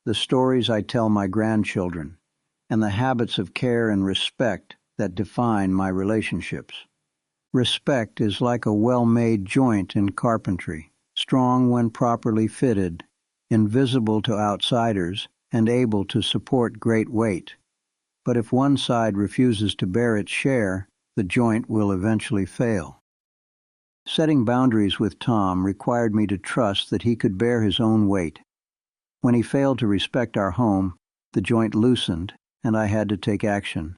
the stories I tell my grandchildren, and the habits of care and respect that define my relationships. Respect is like a well-made joint in carpentry, strong when properly fitted, invisible to outsiders, and able to support great weight. But if one side refuses to bear its share, the joint will eventually fail. Setting boundaries with Tom required me to trust that he could bear his own weight. When he failed to respect our home, the joint loosened, and I had to take action.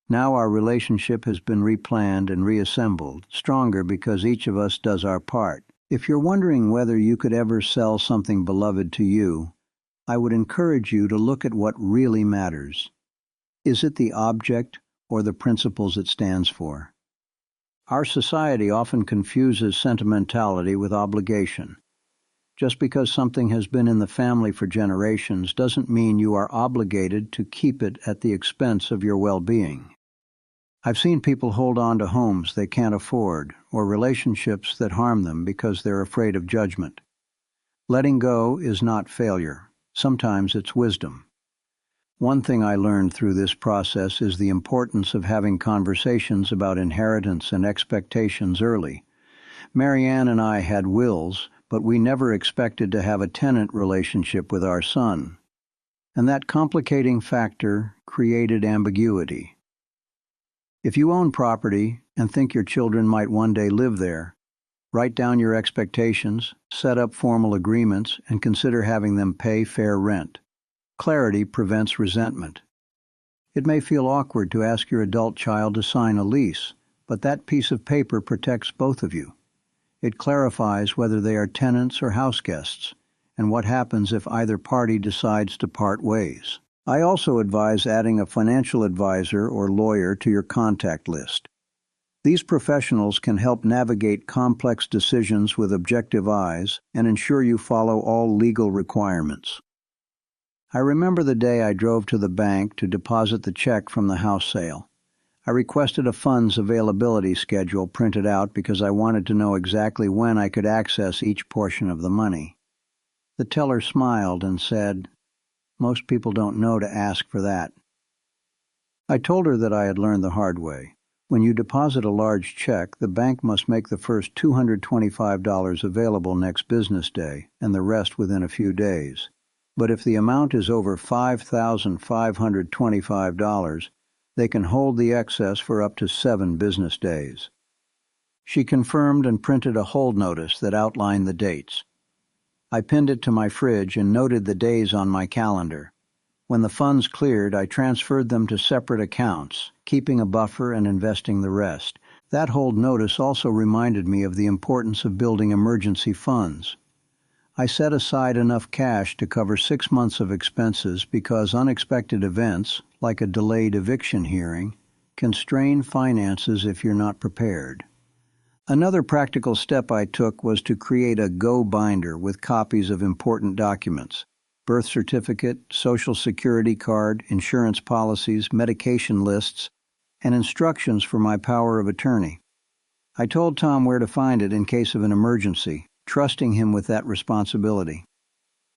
Now our relationship has been replanned and reassembled, stronger because each of us does our part. If you're wondering whether you could ever sell something beloved to you, I would encourage you to look at what really matters. Is it the object or the principles it stands for? Our society often confuses sentimentality with obligation. Just because something has been in the family for generations doesn't mean you are obligated to keep it at the expense of your well-being. I've seen people hold on to homes they can't afford or relationships that harm them because they're afraid of judgment. Letting go is not failure. Sometimes it's wisdom. One thing I learned through this process is the importance of having conversations about inheritance and expectations early. Mary Ann and I had wills, but we never expected to have a tenant relationship with our son. And that complicating factor created ambiguity. If you own property and think your children might one day live there, write down your expectations, set up formal agreements, and consider having them pay fair rent. Clarity prevents resentment. It may feel awkward to ask your adult child to sign a lease, but that piece of paper protects both of you. It clarifies whether they are tenants or house guests, and what happens if either party decides to part ways. I also advise adding a financial advisor or lawyer to your contact list. These professionals can help navigate complex decisions with objective eyes and ensure you follow all legal requirements. I remember the day I drove to the bank to deposit the check from the house sale. I I requested a funds availability schedule printed out because I wanted to know exactly when I could access each portion of the money. The teller smiled and said, "Most people don't know to ask for that." I told her that I had learned the hard way. When you deposit a large check, the bank must make the first $225 available next business day, and the rest within a few days. But if the amount is over $5,525, they can hold the excess for up to 7 business days. She confirmed and printed a hold notice that outlined the dates. I pinned it to my fridge and noted the days on my calendar. When the funds cleared, I transferred them to separate accounts, keeping a buffer and investing the rest. That hold notice also reminded me of the importance of building emergency funds. I set aside enough cash to cover 6 months of expenses because unexpected events, like a delayed eviction hearing, can strain finances if you're not prepared. Another practical step I took was to create a Go binder with copies of important documents: birth certificate, social security card, insurance policies, medication lists, and instructions for my power of attorney. I told Tom where to find it in case of an emergency, trusting him with that responsibility.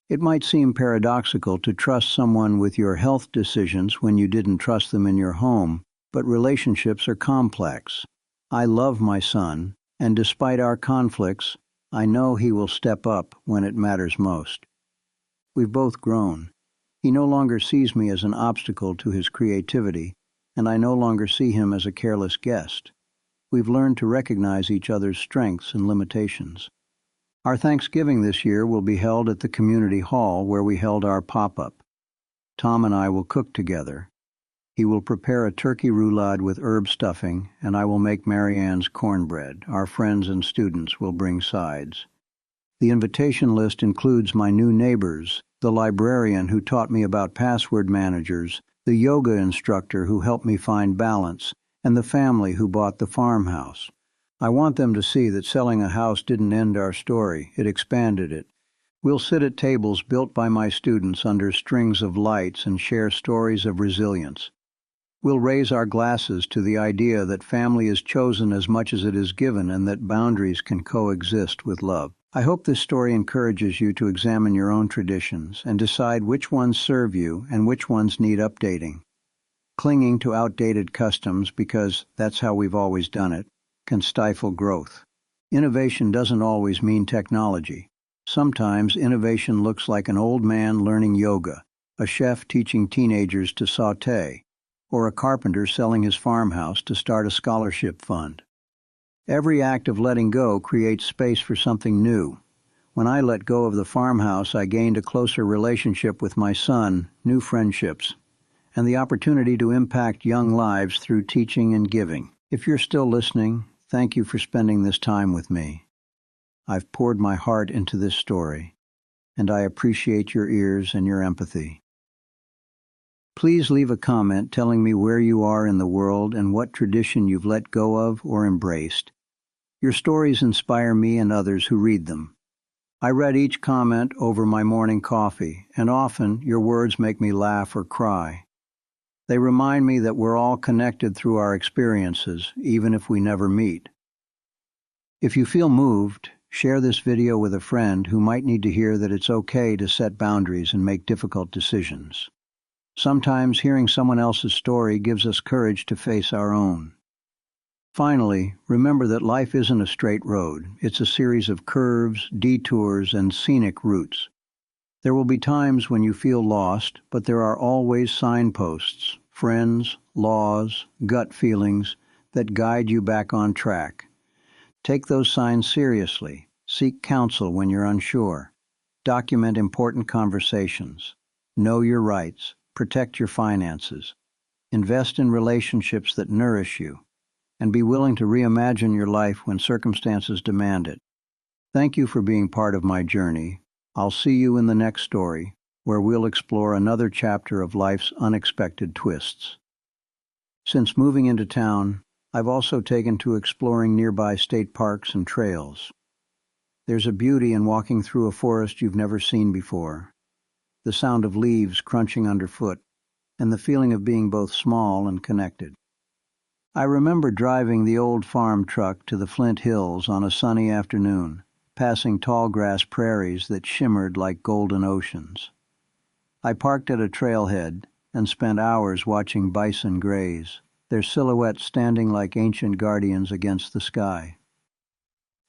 It might seem paradoxical to trust someone with your health decisions when you didn't trust them in your home, but relationships are complex. I love my son, and despite our conflicts, I know he will step up when it matters most. We've both grown. He no longer sees me as an obstacle to his creativity, and I no longer see him as a careless guest. We've learned to recognize each other's strengths and limitations. Our Thanksgiving this year will be held at the community hall where we held our pop-up. Tom and I will cook together. He will prepare a turkey roulade with herb stuffing, and I will make Marianne's cornbread. Our friends and students will bring sides. The invitation list includes my new neighbors, the librarian who taught me about password managers, the yoga instructor who helped me find balance, and the family who bought the farmhouse. I want them to see that selling a house didn't end our story, it expanded it. We'll sit at tables built by my students under strings of lights and share stories of resilience. We'll raise our glasses to the idea that family is chosen as much as it is given and that boundaries can coexist with love. I hope this story encourages you to examine your own traditions and decide which ones serve you and which ones need updating. Clinging to outdated customs because that's how we've always done it can stifle growth. Innovation doesn't always mean technology. Sometimes innovation looks like an old man learning yoga, a chef teaching teenagers to sauté, or a carpenter selling his farmhouse to start a scholarship fund. Every act of letting go creates space for something new. When I let go of the farmhouse, I gained a closer relationship with my son, new friendships, and the opportunity to impact young lives through teaching and giving. If you're still listening, thank you for spending this time with me. I've poured my heart into this story, and I appreciate your ears and your empathy. Please leave a comment telling me where you are in the world and what tradition you've let go of or embraced. Your stories inspire me and others who read them. I read each comment over my morning coffee, and often your words make me laugh or cry. They remind me that we're all connected through our experiences, even if we never meet. If you feel moved, share this video with a friend who might need to hear that it's okay to set boundaries and make difficult decisions. Sometimes hearing someone else's story gives us courage to face our own. Finally, remember that life isn't a straight road. It's a series of curves, detours, and scenic routes. There will be times when you feel lost, but there are always signposts, friends, laws, gut feelings that guide you back on track. Take those signs seriously. Seek counsel when you're unsure. Document important conversations. Know your rights. Protect your finances. Invest in relationships that nourish you. And be willing to reimagine your life when circumstances demand it. Thank you for being part of my journey. I'll see you in the next story, where we'll explore another chapter of life's unexpected twists. Since moving into town, I've also taken to exploring nearby state parks and trails. There's a beauty in walking through a forest you've never seen before. The sound of leaves crunching underfoot, and the feeling of being both small and connected. I remember driving the old farm truck to the Flint Hills on a sunny afternoon, passing tall grass prairies that shimmered like golden oceans. I parked at a trailhead and spent hours watching bison graze, their silhouettes standing like ancient guardians against the sky.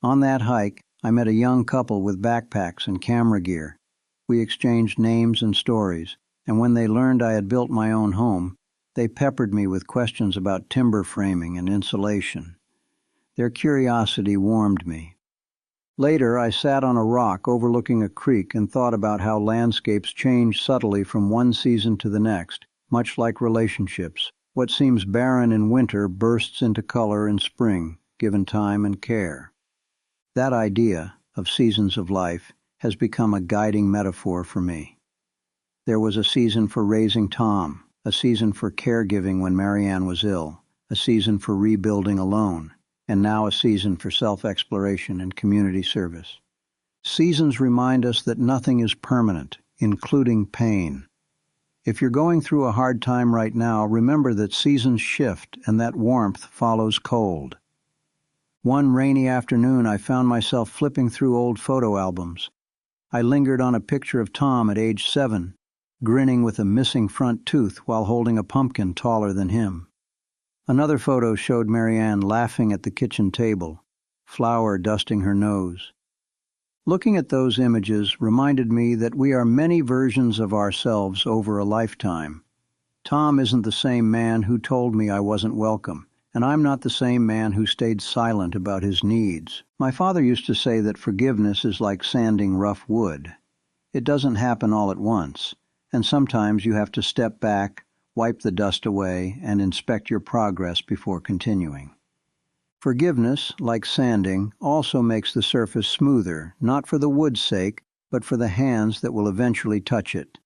On that hike, I met a young couple with backpacks and camera gear. We exchanged names and stories, and when they learned I had built my own home, they peppered me with questions about timber framing and insulation. Their curiosity warmed me. Later, I sat on a rock overlooking a creek and thought about how landscapes change subtly from one season to the next, much like relationships. What seems barren in winter bursts into color in spring, given time and care. That idea of seasons of life has become a guiding metaphor for me. There was a season for raising Tom, a season for caregiving when Marianne was ill, a season for rebuilding alone, and now a season for self-exploration and community service. Seasons remind us that nothing is permanent, including pain. If you're going through a hard time right now, remember that seasons shift and that warmth follows cold. One rainy afternoon, I found myself flipping through old photo albums. I lingered on a picture of Tom at age 7, grinning with a missing front tooth while holding a pumpkin taller than him. Another photo showed Marianne laughing at the kitchen table, flour dusting her nose. Looking at those images reminded me that we are many versions of ourselves over a lifetime. Tom isn't the same man who told me I wasn't welcome, and I'm not the same man who stayed silent about his needs. My father used to say that forgiveness is like sanding rough wood. It doesn't happen all at once, and sometimes you have to step back, wipe the dust away, and inspect your progress before continuing. Forgiveness, like sanding, also makes the surface smoother, not for the wood's sake, but for the hands that will eventually touch it.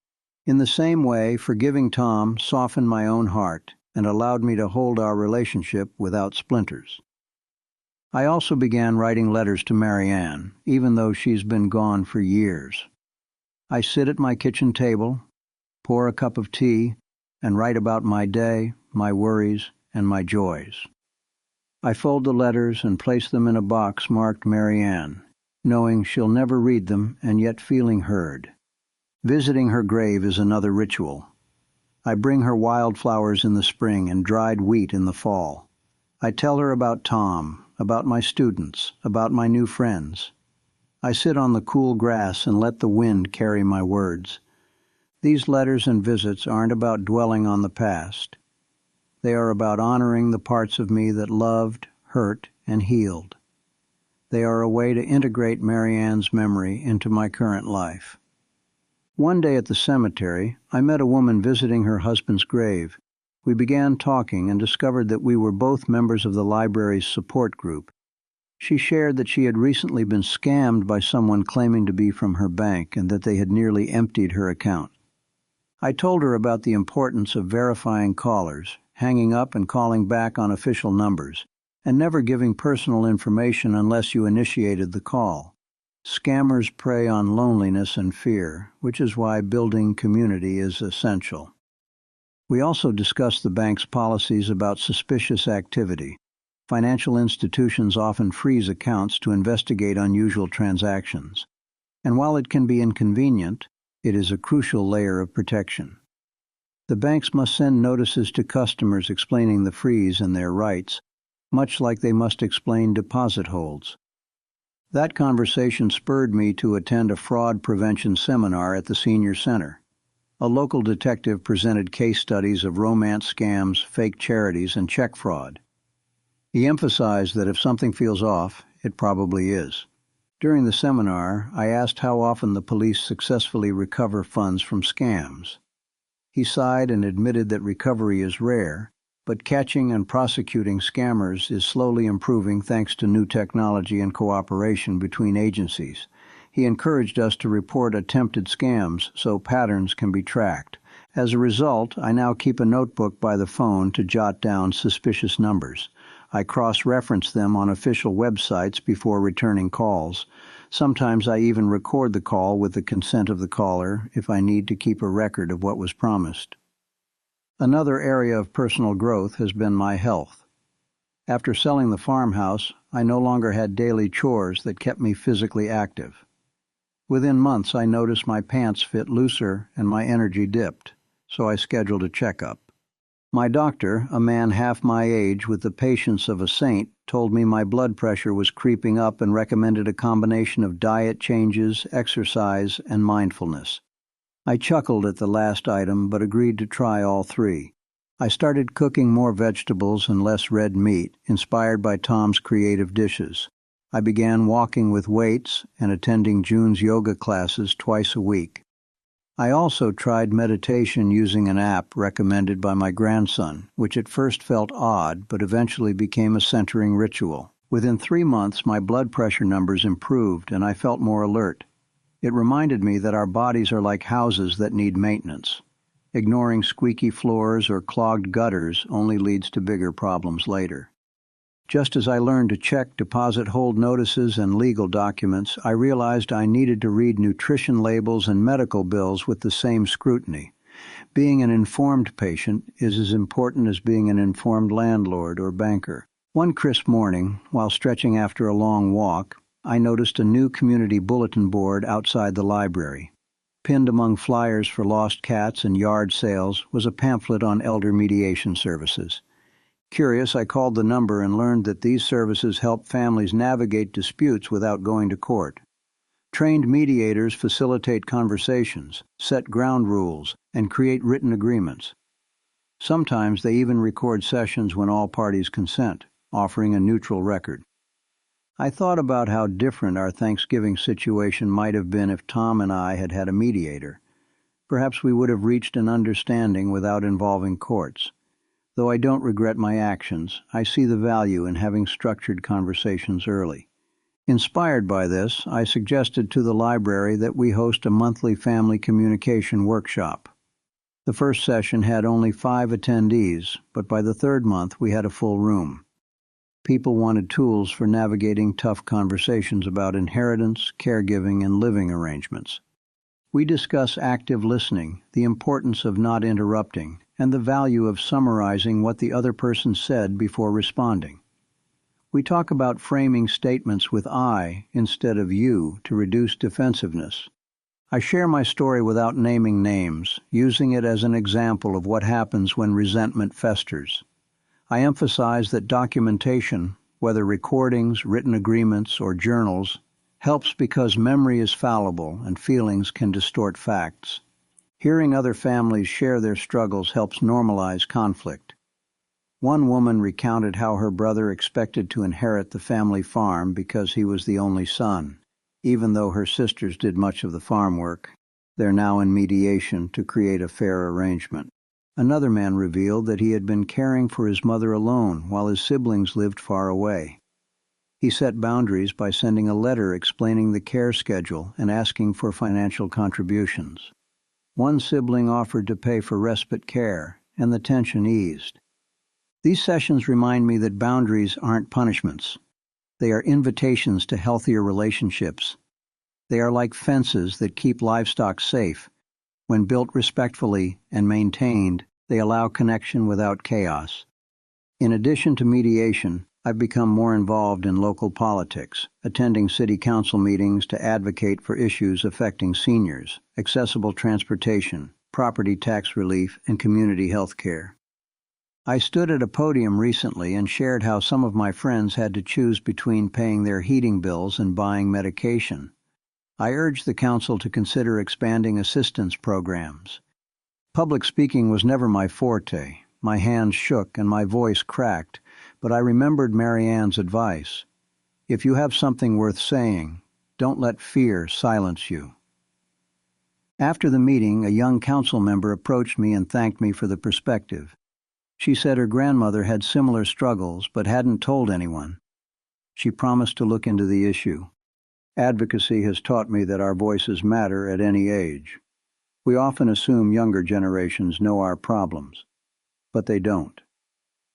In the same way, forgiving Tom softened my own heart and allowed me to hold our relationship without splinters. I also began writing letters to Marianne, even though she's been gone for years. I sit at my kitchen table, pour a cup of tea, and write about my day, my worries, and my joys. I fold the letters and place them in a box marked Marianne, knowing she'll never read them and yet feeling heard. Visiting her grave is another ritual. I bring her wildflowers in the spring and dried wheat in the fall. I tell her about Tom, about my students, about my new friends. I sit on the cool grass and let the wind carry my words. These letters and visits aren't about dwelling on the past. They are about honoring the parts of me that loved, hurt, and healed. They are a way to integrate Marianne's memory into my current life. One day at the cemetery, I met a woman visiting her husband's grave. We began talking and discovered that we were both members of the library's support group. She shared that she had recently been scammed by someone claiming to be from her bank and that they had nearly emptied her account. I told her about the importance of verifying callers, hanging up and calling back on official numbers, and never giving personal information unless you initiated the call. Scammers prey on loneliness and fear, which is why building community is essential. We also discussed the bank's policies about suspicious activity. Financial institutions often freeze accounts to investigate unusual transactions. And while it can be inconvenient, it is a crucial layer of protection. The banks must send notices to customers explaining the freeze and their rights, much like they must explain deposit holds. That conversation spurred me to attend a fraud prevention seminar at the senior center. A local detective presented case studies of romance scams, fake charities, and check fraud. He emphasized that if something feels off, it probably is. During the seminar, I asked how often the police successfully recover funds from scams. He sighed and admitted that recovery is rare, but catching and prosecuting scammers is slowly improving thanks to new technology and cooperation between agencies. He encouraged us to report attempted scams so patterns can be tracked. As a result, I now keep a notebook by the phone to jot down suspicious numbers. I cross-reference them on official websites before returning calls. Sometimes I even record the call with the consent of the caller if I need to keep a record of what was promised. Another area of personal growth has been my health. After selling the farmhouse, I no longer had daily chores that kept me physically active. Within months, I noticed my pants fit looser and my energy dipped, so I scheduled a checkup. My doctor, a man half my age with the patience of a saint, told me my blood pressure was creeping up and recommended a combination of diet changes, exercise, and mindfulness. I chuckled at the last item but agreed to try all three. I started cooking more vegetables and less red meat, inspired by Tom's creative dishes. I began walking with weights and attending June's yoga classes twice a week. I also tried meditation using an app recommended by my grandson, which at first felt odd but eventually became a centering ritual. Within 3 months, my blood pressure numbers improved and I felt more alert. It reminded me that our bodies are like houses that need maintenance. Ignoring squeaky floors or clogged gutters only leads to bigger problems later. Just as I learned to check deposit hold notices and legal documents, I realized I needed to read nutrition labels and medical bills with the same scrutiny. Being an informed patient is as important as being an informed landlord or banker. One crisp morning, while stretching after a long walk, I noticed a new community bulletin board outside the library. Pinned among flyers for lost cats and yard sales was a pamphlet on elder mediation services. Curious, I called the number and learned that these services help families navigate disputes without going to court. Trained mediators facilitate conversations, set ground rules, and create written agreements. Sometimes they even record sessions when all parties consent, offering a neutral record. I thought about how different our Thanksgiving situation might have been if Tom and I had had a mediator. Perhaps we would have reached an understanding without involving courts. Though I don't regret my actions, I see the value in having structured conversations early. Inspired by this, I suggested to the library that we host a monthly family communication workshop. The first session had only 5 attendees, but by the 3rd month we had a full room. People wanted tools for navigating tough conversations about inheritance, caregiving, and living arrangements. We discuss active listening, the importance of not interrupting, and the value of summarizing what the other person said before responding. We talk about framing statements with I instead of you to reduce defensiveness. I share my story without naming names, using it as an example of what happens when resentment festers. I emphasize that documentation, whether recordings, written agreements, or journals, helps because memory is fallible and feelings can distort facts. Hearing other families share their struggles helps normalize conflict. One woman recounted how her brother expected to inherit the family farm because he was the only son. Even though her sisters did much of the farm work, they're now in mediation to create a fair arrangement. Another man revealed that he had been caring for his mother alone while his siblings lived far away. He set boundaries by sending a letter explaining the care schedule and asking for financial contributions. One sibling offered to pay for respite care, and the tension eased. These sessions remind me that boundaries aren't punishments. They are invitations to healthier relationships. They are like fences that keep livestock safe. When built respectfully and maintained, they allow connection without chaos. In addition to mediation, I've become more involved in local politics, attending city council meetings to advocate for issues affecting seniors, accessible transportation, property tax relief, and community health care. I stood at a podium recently and shared how some of my friends had to choose between paying their heating bills and buying medication. I urged the council to consider expanding assistance programs. Public speaking was never my forte. My hands shook and my voice cracked, but I remembered Mary Ann's advice. If you have something worth saying, don't let fear silence you. After the meeting, a young council member approached me and thanked me for the perspective. She said her grandmother had similar struggles but hadn't told anyone. She promised to look into the issue. Advocacy has taught me that our voices matter at any age. We often assume younger generations know our problems, but they don't.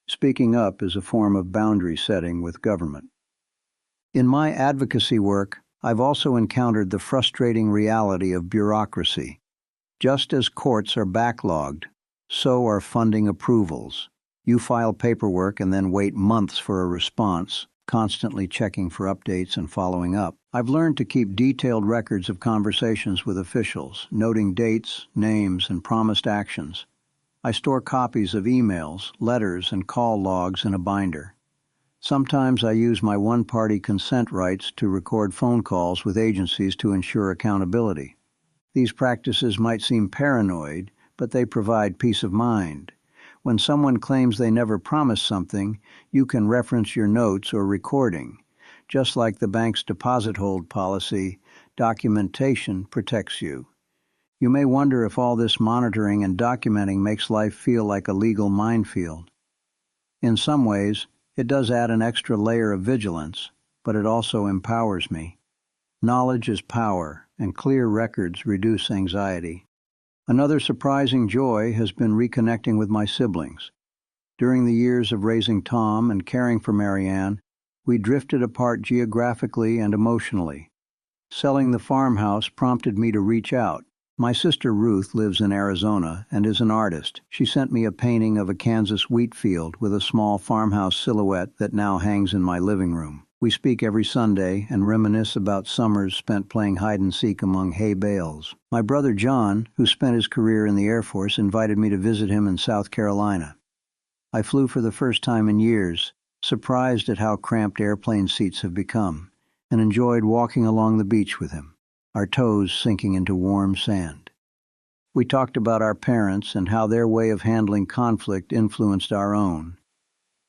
Speaking up is a form of boundary setting with government. In my advocacy work, I've also encountered the frustrating reality of bureaucracy. Just as courts are backlogged, so are funding approvals. You file paperwork and then wait months for a response, constantly checking for updates and following up. I've learned to keep detailed records of conversations with officials, noting dates, names, and promised actions. I store copies of emails, letters, and call logs in a binder. Sometimes I use my one-party consent rights to record phone calls with agencies to ensure accountability. These practices might seem paranoid, but they provide peace of mind. When someone claims they never promised something, you can reference your notes or recording. Just like the bank's deposit hold policy, documentation protects you. You may wonder if all this monitoring and documenting makes life feel like a legal minefield. In some ways, it does add an extra layer of vigilance, but it also empowers me. Knowledge is power, and clear records reduce anxiety. Another surprising joy has been reconnecting with my siblings. During the years of raising Tom and caring for Marianne, we drifted apart geographically and emotionally. Selling the farmhouse prompted me to reach out. My sister Ruth lives in Arizona and is an artist. She sent me a painting of a Kansas wheat field with a small farmhouse silhouette that now hangs in my living room. We speak every Sunday and reminisce about summers spent playing hide-and-seek among hay bales. My brother John, who spent his career in the Air Force, invited me to visit him in South Carolina. I flew for the first time in years, surprised at how cramped airplane seats have become, and enjoyed walking along the beach with him, our toes sinking into warm sand. We talked about our parents and how their way of handling conflict influenced our own.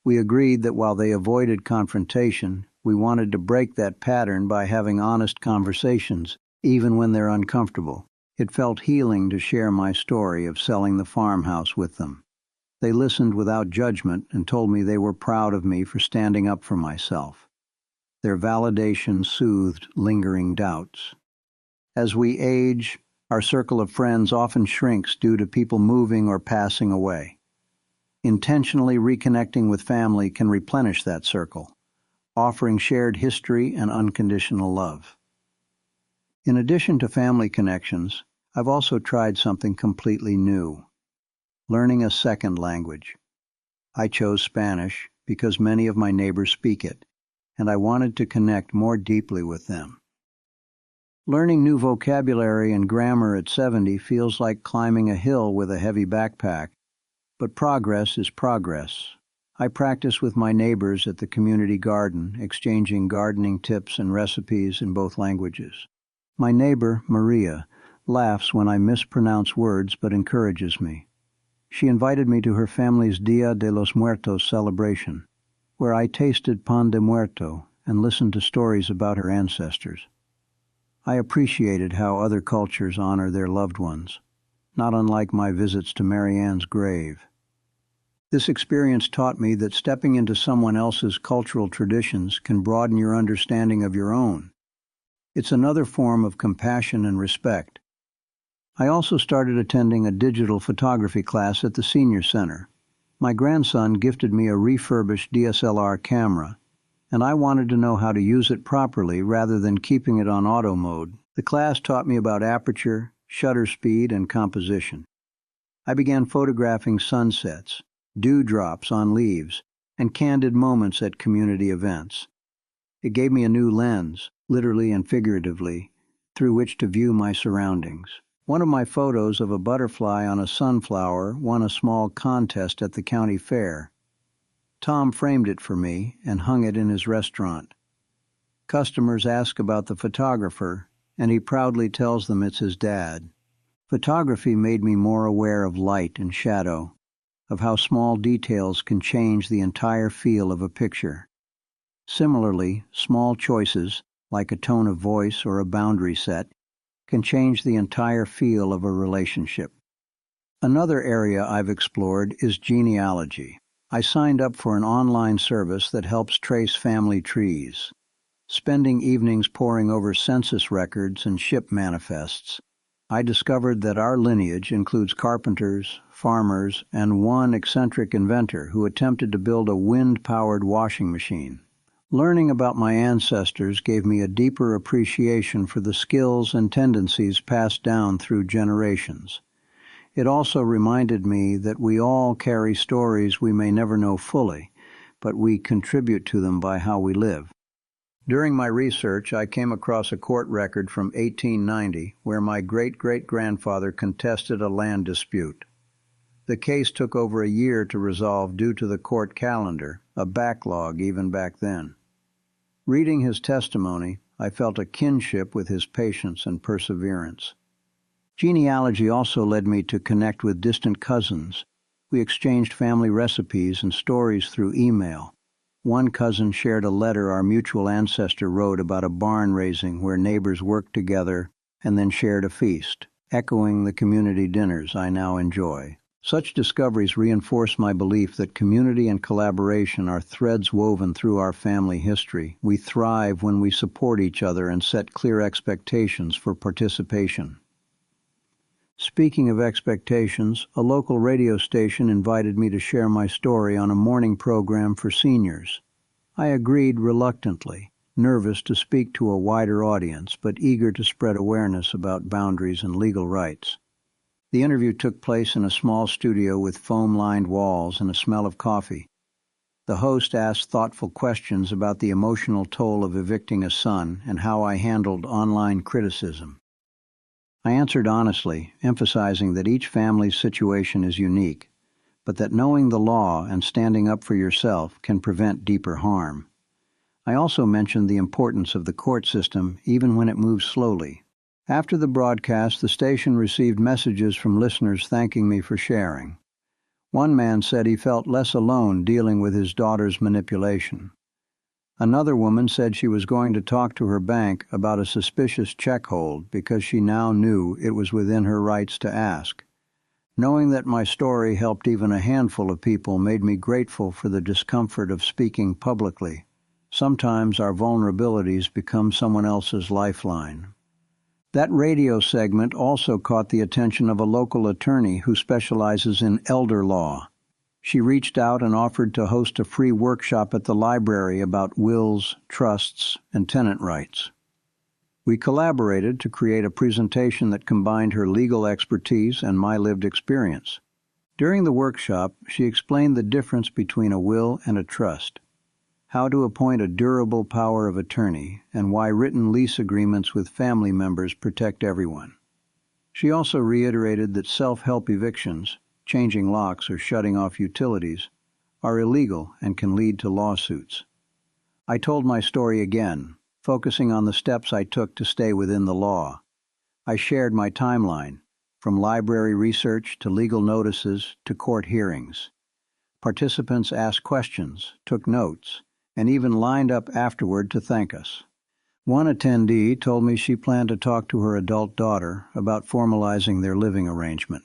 We agreed that while they avoided confrontation, we wanted to break that pattern by having honest conversations, even when they're uncomfortable. It felt healing to share my story of selling the farmhouse with them. They listened without judgment and told me they were proud of me for standing up for myself. Their validation soothed lingering doubts. As we age, our circle of friends often shrinks due to people moving or passing away. Intentionally reconnecting with family can replenish that circle, offering shared history and unconditional love. In addition to family connections, I've also tried something completely new: learning a second language. I chose Spanish because many of my neighbors speak it, and I wanted to connect more deeply with them. Learning new vocabulary and grammar at 70 feels like climbing a hill with a heavy backpack, but progress is progress. I practice with my neighbors at the community garden, exchanging gardening tips and recipes in both languages. My neighbor, Maria, laughs when I mispronounce words but encourages me. She invited me to her family's Dia de los Muertos celebration, where I tasted pan de muerto and listened to stories about her ancestors. I appreciated how other cultures honor their loved ones, not unlike my visits to Marianne's grave. This experience taught me that stepping into someone else's cultural traditions can broaden your understanding of your own. It's another form of compassion and respect. I also started attending a digital photography class at the senior center. My grandson gifted me a refurbished DSLR camera, and I wanted to know how to use it properly rather than keeping it on auto mode. The class taught me about aperture, shutter speed, and composition. I began photographing sunsets, dewdrops on leaves, and candid moments at community events. It gave me a new lens, literally and figuratively, through which to view my surroundings. One of my photos of a butterfly on a sunflower won a small contest at the county fair. Tom framed it for me and hung it in his restaurant. Customers ask about the photographer, and he proudly tells them it's his dad. Photography made me more aware of light and shadow, of how small details can change the entire feel of a picture. Similarly, small choices, like a tone of voice or a boundary set, can change the entire feel of a relationship. Another area I've explored is genealogy. I signed up for an online service that helps trace family trees. Spending evenings poring over census records and ship manifests, I discovered that our lineage includes carpenters, farmers, and one eccentric inventor who attempted to build a wind-powered washing machine. Learning about my ancestors gave me a deeper appreciation for the skills and tendencies passed down through generations. It also reminded me that we all carry stories we may never know fully, but we contribute to them by how we live. During my research, I came across a court record from 1890 where my great-great-grandfather contested a land dispute. The case took over a year to resolve due to the court calendar, a backlog even back then. Reading his testimony, I felt a kinship with his patience and perseverance. Genealogy also led me to connect with distant cousins. We exchanged family recipes and stories through email. One cousin shared a letter our mutual ancestor wrote about a barn raising where neighbors worked together and then shared a feast, echoing the community dinners I now enjoy. Such discoveries reinforce my belief that community and collaboration are threads woven through our family history. We thrive when we support each other and set clear expectations for participation. Speaking of expectations, a local radio station invited me to share my story on a morning program for seniors. I agreed reluctantly, nervous to speak to a wider audience, but eager to spread awareness about boundaries and legal rights. The interview took place in a small studio with foam-lined walls and a smell of coffee. The host asked thoughtful questions about the emotional toll of evicting a son and how I handled online criticism. I answered honestly, emphasizing that each family's situation is unique, but that knowing the law and standing up for yourself can prevent deeper harm. I also mentioned the importance of the court system even when it moves slowly. After the broadcast, the station received messages from listeners thanking me for sharing. One man said he felt less alone dealing with his daughter's manipulation. Another woman said she was going to talk to her bank about a suspicious check hold because she now knew it was within her rights to ask. Knowing that my story helped even a handful of people made me grateful for the discomfort of speaking publicly. Sometimes our vulnerabilities become someone else's lifeline. That radio segment also caught the attention of a local attorney who specializes in elder law. She reached out and offered to host a free workshop at the library about wills, trusts, and tenant rights. We collaborated to create a presentation that combined her legal expertise and my lived experience. During the workshop, she explained the difference between a will and a trust, how to appoint a durable power of attorney, and why written lease agreements with family members protect everyone. She also reiterated that self-help evictions, changing locks or shutting off utilities, are illegal and can lead to lawsuits. I told my story again, focusing on the steps I took to stay within the law. I shared my timeline, from library research to legal notices to court hearings. Participants asked questions, took notes, and even lined up afterward to thank us. One attendee told me she planned to talk to her adult daughter about formalizing their living arrangement.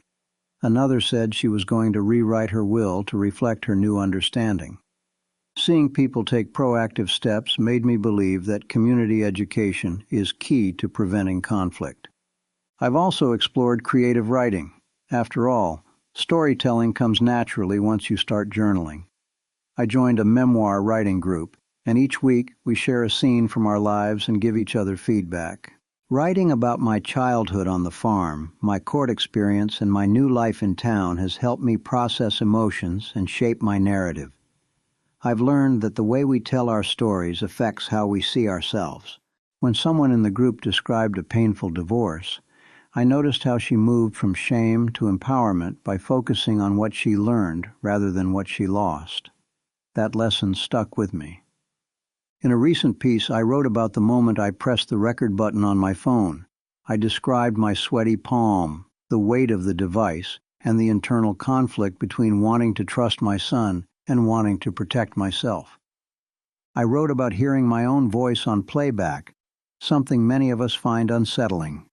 Another said she was going to rewrite her will to reflect her new understanding. Seeing people take proactive steps made me believe that community education is key to preventing conflict. I've also explored creative writing. After all, storytelling comes naturally once you start journaling. I joined a memoir writing group, and each week we share a scene from our lives and give each other feedback. Writing about my childhood on the farm, my court experience, and my new life in town has helped me process emotions and shape my narrative. I've learned that the way we tell our stories affects how we see ourselves. When someone in the group described a painful divorce, I noticed how she moved from shame to empowerment by focusing on what she learned rather than what she lost. That lesson stuck with me. In a recent piece, I wrote about the moment I pressed the record button on my phone. I described my sweaty palm, the weight of the device, and the internal conflict between wanting to trust my son and wanting to protect myself. I wrote about hearing my own voice on playback, something many of us find unsettling.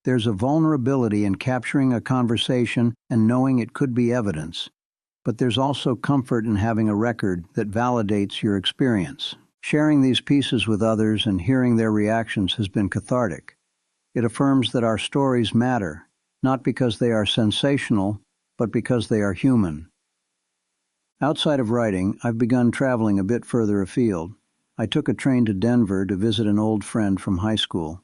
There's a vulnerability in capturing a conversation and knowing it could be evidence, but there's also comfort in having a record that validates your experience. Sharing these pieces with others and hearing their reactions has been cathartic. It affirms that our stories matter, not because they are sensational, but because they are human. Outside of writing, I've begun traveling a bit further afield. I took a train to Denver to visit an old friend from high school.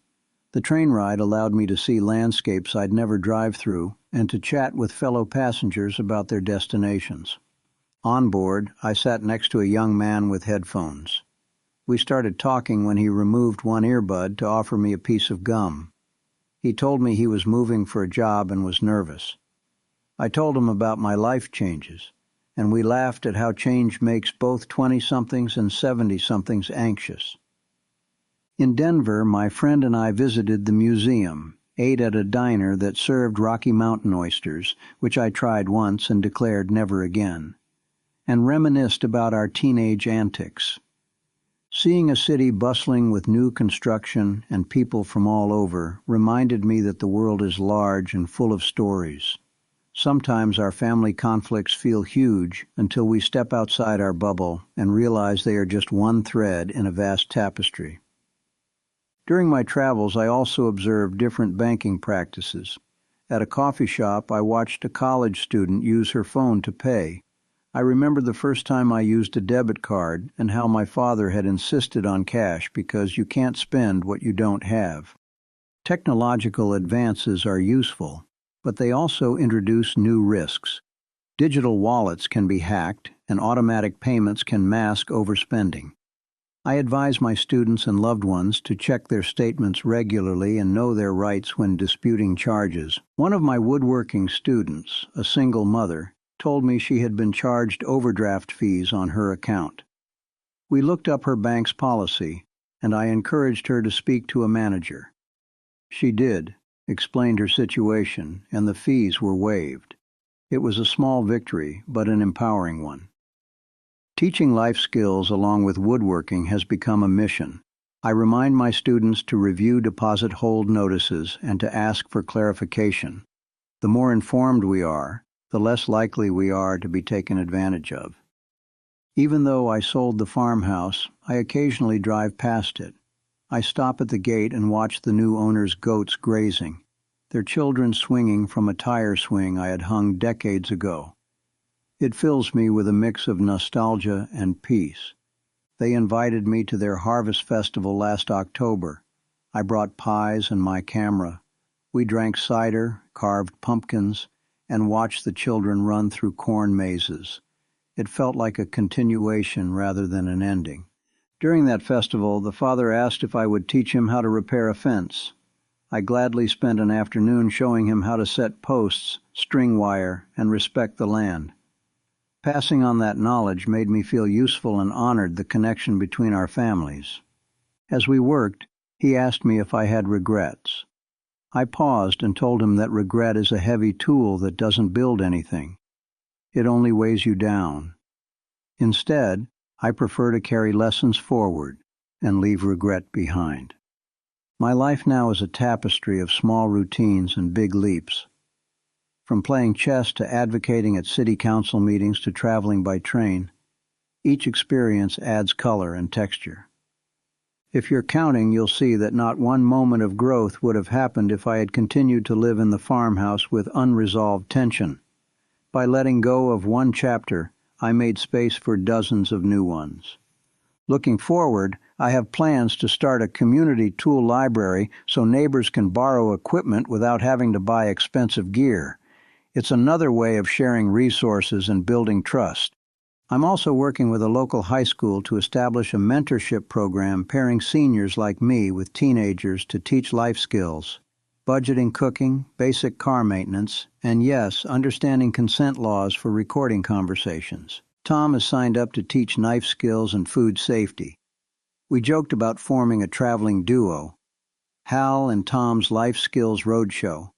The train ride allowed me to see landscapes I'd never drive through, and to chat with fellow passengers about their destinations. On board, I sat next to a young man with headphones. We started talking when he removed one earbud to offer me a piece of gum. He told me he was moving for a job and was nervous. I told him about my life changes, and we laughed at how change makes both 20-somethings and 70-somethings anxious. In Denver, my friend and I visited the museum, ate at a diner that served Rocky Mountain oysters, which I tried once and declared never again, and reminisced about our teenage antics. Seeing a city bustling with new construction and people from all over reminded me that the world is large and full of stories. Sometimes our family conflicts feel huge until we step outside our bubble and realize they are just one thread in a vast tapestry. During my travels, I also observed different banking practices. At a coffee shop, I watched a college student use her phone to pay. I remembered the first time I used a debit card and how my father had insisted on cash because you can't spend what you don't have. Technological advances are useful, but they also introduce new risks. Digital wallets can be hacked, and automatic payments can mask overspending. I advise my students and loved ones to check their statements regularly and know their rights when disputing charges. One of my woodworking students, a single mother, told me she had been charged overdraft fees on her account. We looked up her bank's policy, and I encouraged her to speak to a manager. She did, explained her situation, and the fees were waived. It was a small victory, but an empowering one. Teaching life skills along with woodworking has become a mission. I remind my students to review deposit hold notices and to ask for clarification. The more informed we are, the less likely we are to be taken advantage of. Even though I sold the farmhouse, I occasionally drive past it. I stop at the gate and watch the new owner's goats grazing, their children swinging from a tire swing I had hung decades ago. It fills me with a mix of nostalgia and peace. They invited me to their harvest festival last October. I brought pies and my camera. We drank cider, carved pumpkins, and watched the children run through corn mazes. It felt like a continuation rather than an ending. During that festival, the father asked if I would teach him how to repair a fence. I gladly spent an afternoon showing him how to set posts, string wire, and respect the land. Passing on that knowledge made me feel useful and honored the connection between our families. As we worked, he asked me if I had regrets. I paused and told him that regret is a heavy tool that doesn't build anything. It only weighs you down. Instead, I prefer to carry lessons forward and leave regret behind. My life now is a tapestry of small routines and big leaps. From playing chess to advocating at city council meetings to traveling by train, each experience adds color and texture. If you're counting, you'll see that not one moment of growth would have happened if I had continued to live in the farmhouse with unresolved tension. By letting go of one chapter, I made space for dozens of new ones. Looking forward, I have plans to start a community tool library so neighbors can borrow equipment without having to buy expensive gear. It's another way of sharing resources and building trust. I'm also working with a local high school to establish a mentorship program pairing seniors like me with teenagers to teach life skills, budgeting, cooking, basic car maintenance, and yes, understanding consent laws for recording conversations. Tom has signed up to teach knife skills and food safety. We joked about forming a traveling duo, Hal and Tom's Life Skills Roadshow,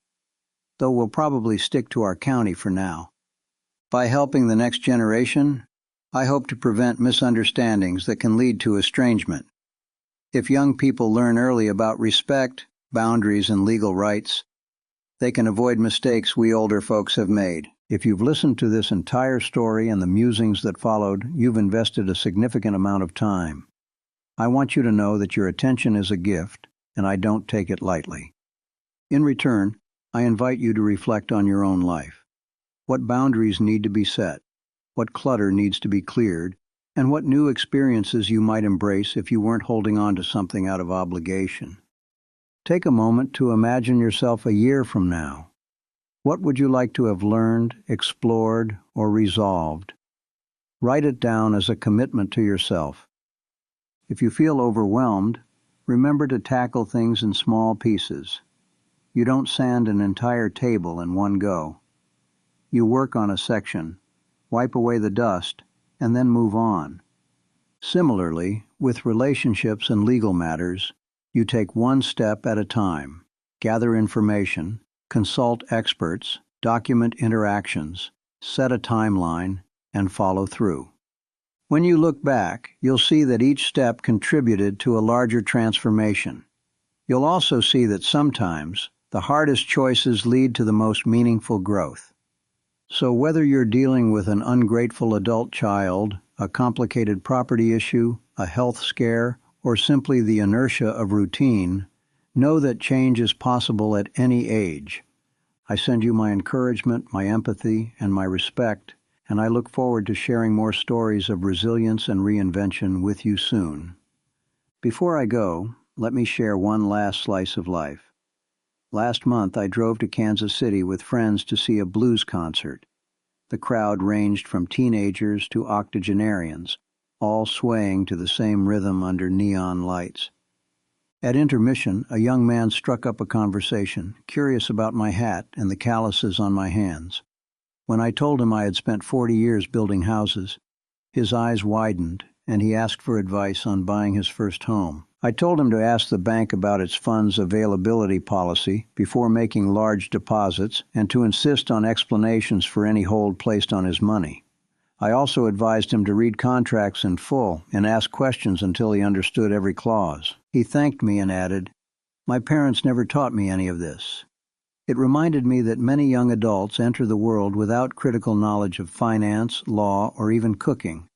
though we'll probably stick to our county for now. By helping the next generation, I hope to prevent misunderstandings that can lead to estrangement. If young people learn early about respect, boundaries, and legal rights, they can avoid mistakes we older folks have made. If you've listened to this entire story and the musings that followed, you've invested a significant amount of time. I want you to know that your attention is a gift, and I don't take it lightly. In return, I invite you to reflect on your own life. What boundaries need to be set? What clutter needs to be cleared, and what new experiences you might embrace if you weren't holding on to something out of obligation. Take a moment to imagine yourself a year from now. What would you like to have learned, explored, or resolved? Write it down as a commitment to yourself. If you feel overwhelmed, remember to tackle things in small pieces. You don't sand an entire table in one go. You work on a section, wipe away the dust, and then move on. Similarly, with relationships and legal matters, you take one step at a time, gather information, consult experts, document interactions, set a timeline, and follow through. When you look back, you'll see that each step contributed to a larger transformation. You'll also see that sometimes the hardest choices lead to the most meaningful growth. So whether you're dealing with an ungrateful adult child, a complicated property issue, a health scare, or simply the inertia of routine, know that change is possible at any age. I send you my encouragement, my empathy, and my respect, and I look forward to sharing more stories of resilience and reinvention with you soon. Before I go, let me share one last slice of life. Last month, I drove to Kansas City with friends to see a blues concert. The crowd ranged from teenagers to octogenarians, all swaying to the same rhythm under neon lights. At intermission, a young man struck up a conversation, curious about my hat and the calluses on my hands. When I told him I had spent 40 years building houses, his eyes widened, and he asked for advice on buying his first home. I told him to ask the bank about its funds availability policy before making large deposits and to insist on explanations for any hold placed on his money. I also advised him to read contracts in full and ask questions until he understood every clause. He thanked me and added, "My parents never taught me any of this." It reminded me that many young adults enter the world without critical knowledge of finance, law, or even cooking.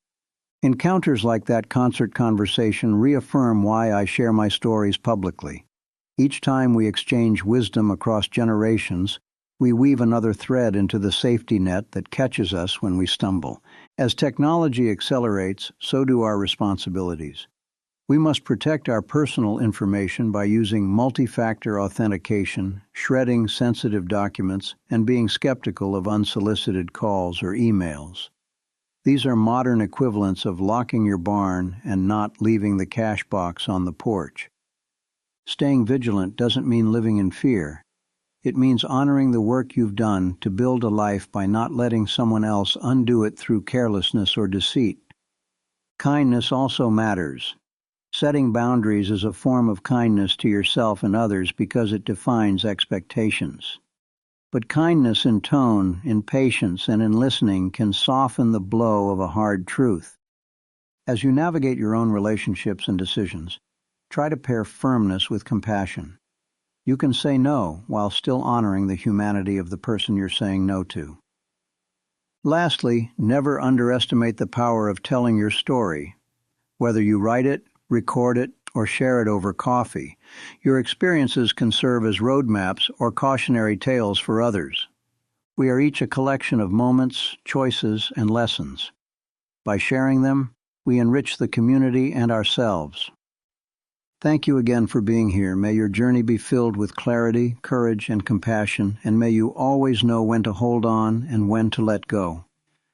Encounters like that concert conversation reaffirm why I share my stories publicly. Each time we exchange wisdom across generations, we weave another thread into the safety net that catches us when we stumble. As technology accelerates, so do our responsibilities. We must protect our personal information by using multi-factor authentication, shredding sensitive documents, and being skeptical of unsolicited calls or emails. These are modern equivalents of locking your barn and not leaving the cash box on the porch. Staying vigilant doesn't mean living in fear. It means honoring the work you've done to build a life by not letting someone else undo it through carelessness or deceit. Kindness also matters. Setting boundaries is a form of kindness to yourself and others because it defines expectations. But kindness in tone, in patience, and in listening can soften the blow of a hard truth. As you navigate your own relationships and decisions, try to pair firmness with compassion. You can say no while still honoring the humanity of the person you're saying no to. Lastly, never underestimate the power of telling your story. Whether you write it, record it, or share it over coffee, your experiences can serve as roadmaps or cautionary tales for others. We are each a collection of moments, choices, and lessons. By sharing them, we enrich the community and ourselves. Thank you again for being here. May your journey be filled with clarity, courage, and compassion, and may you always know when to hold on and when to let go.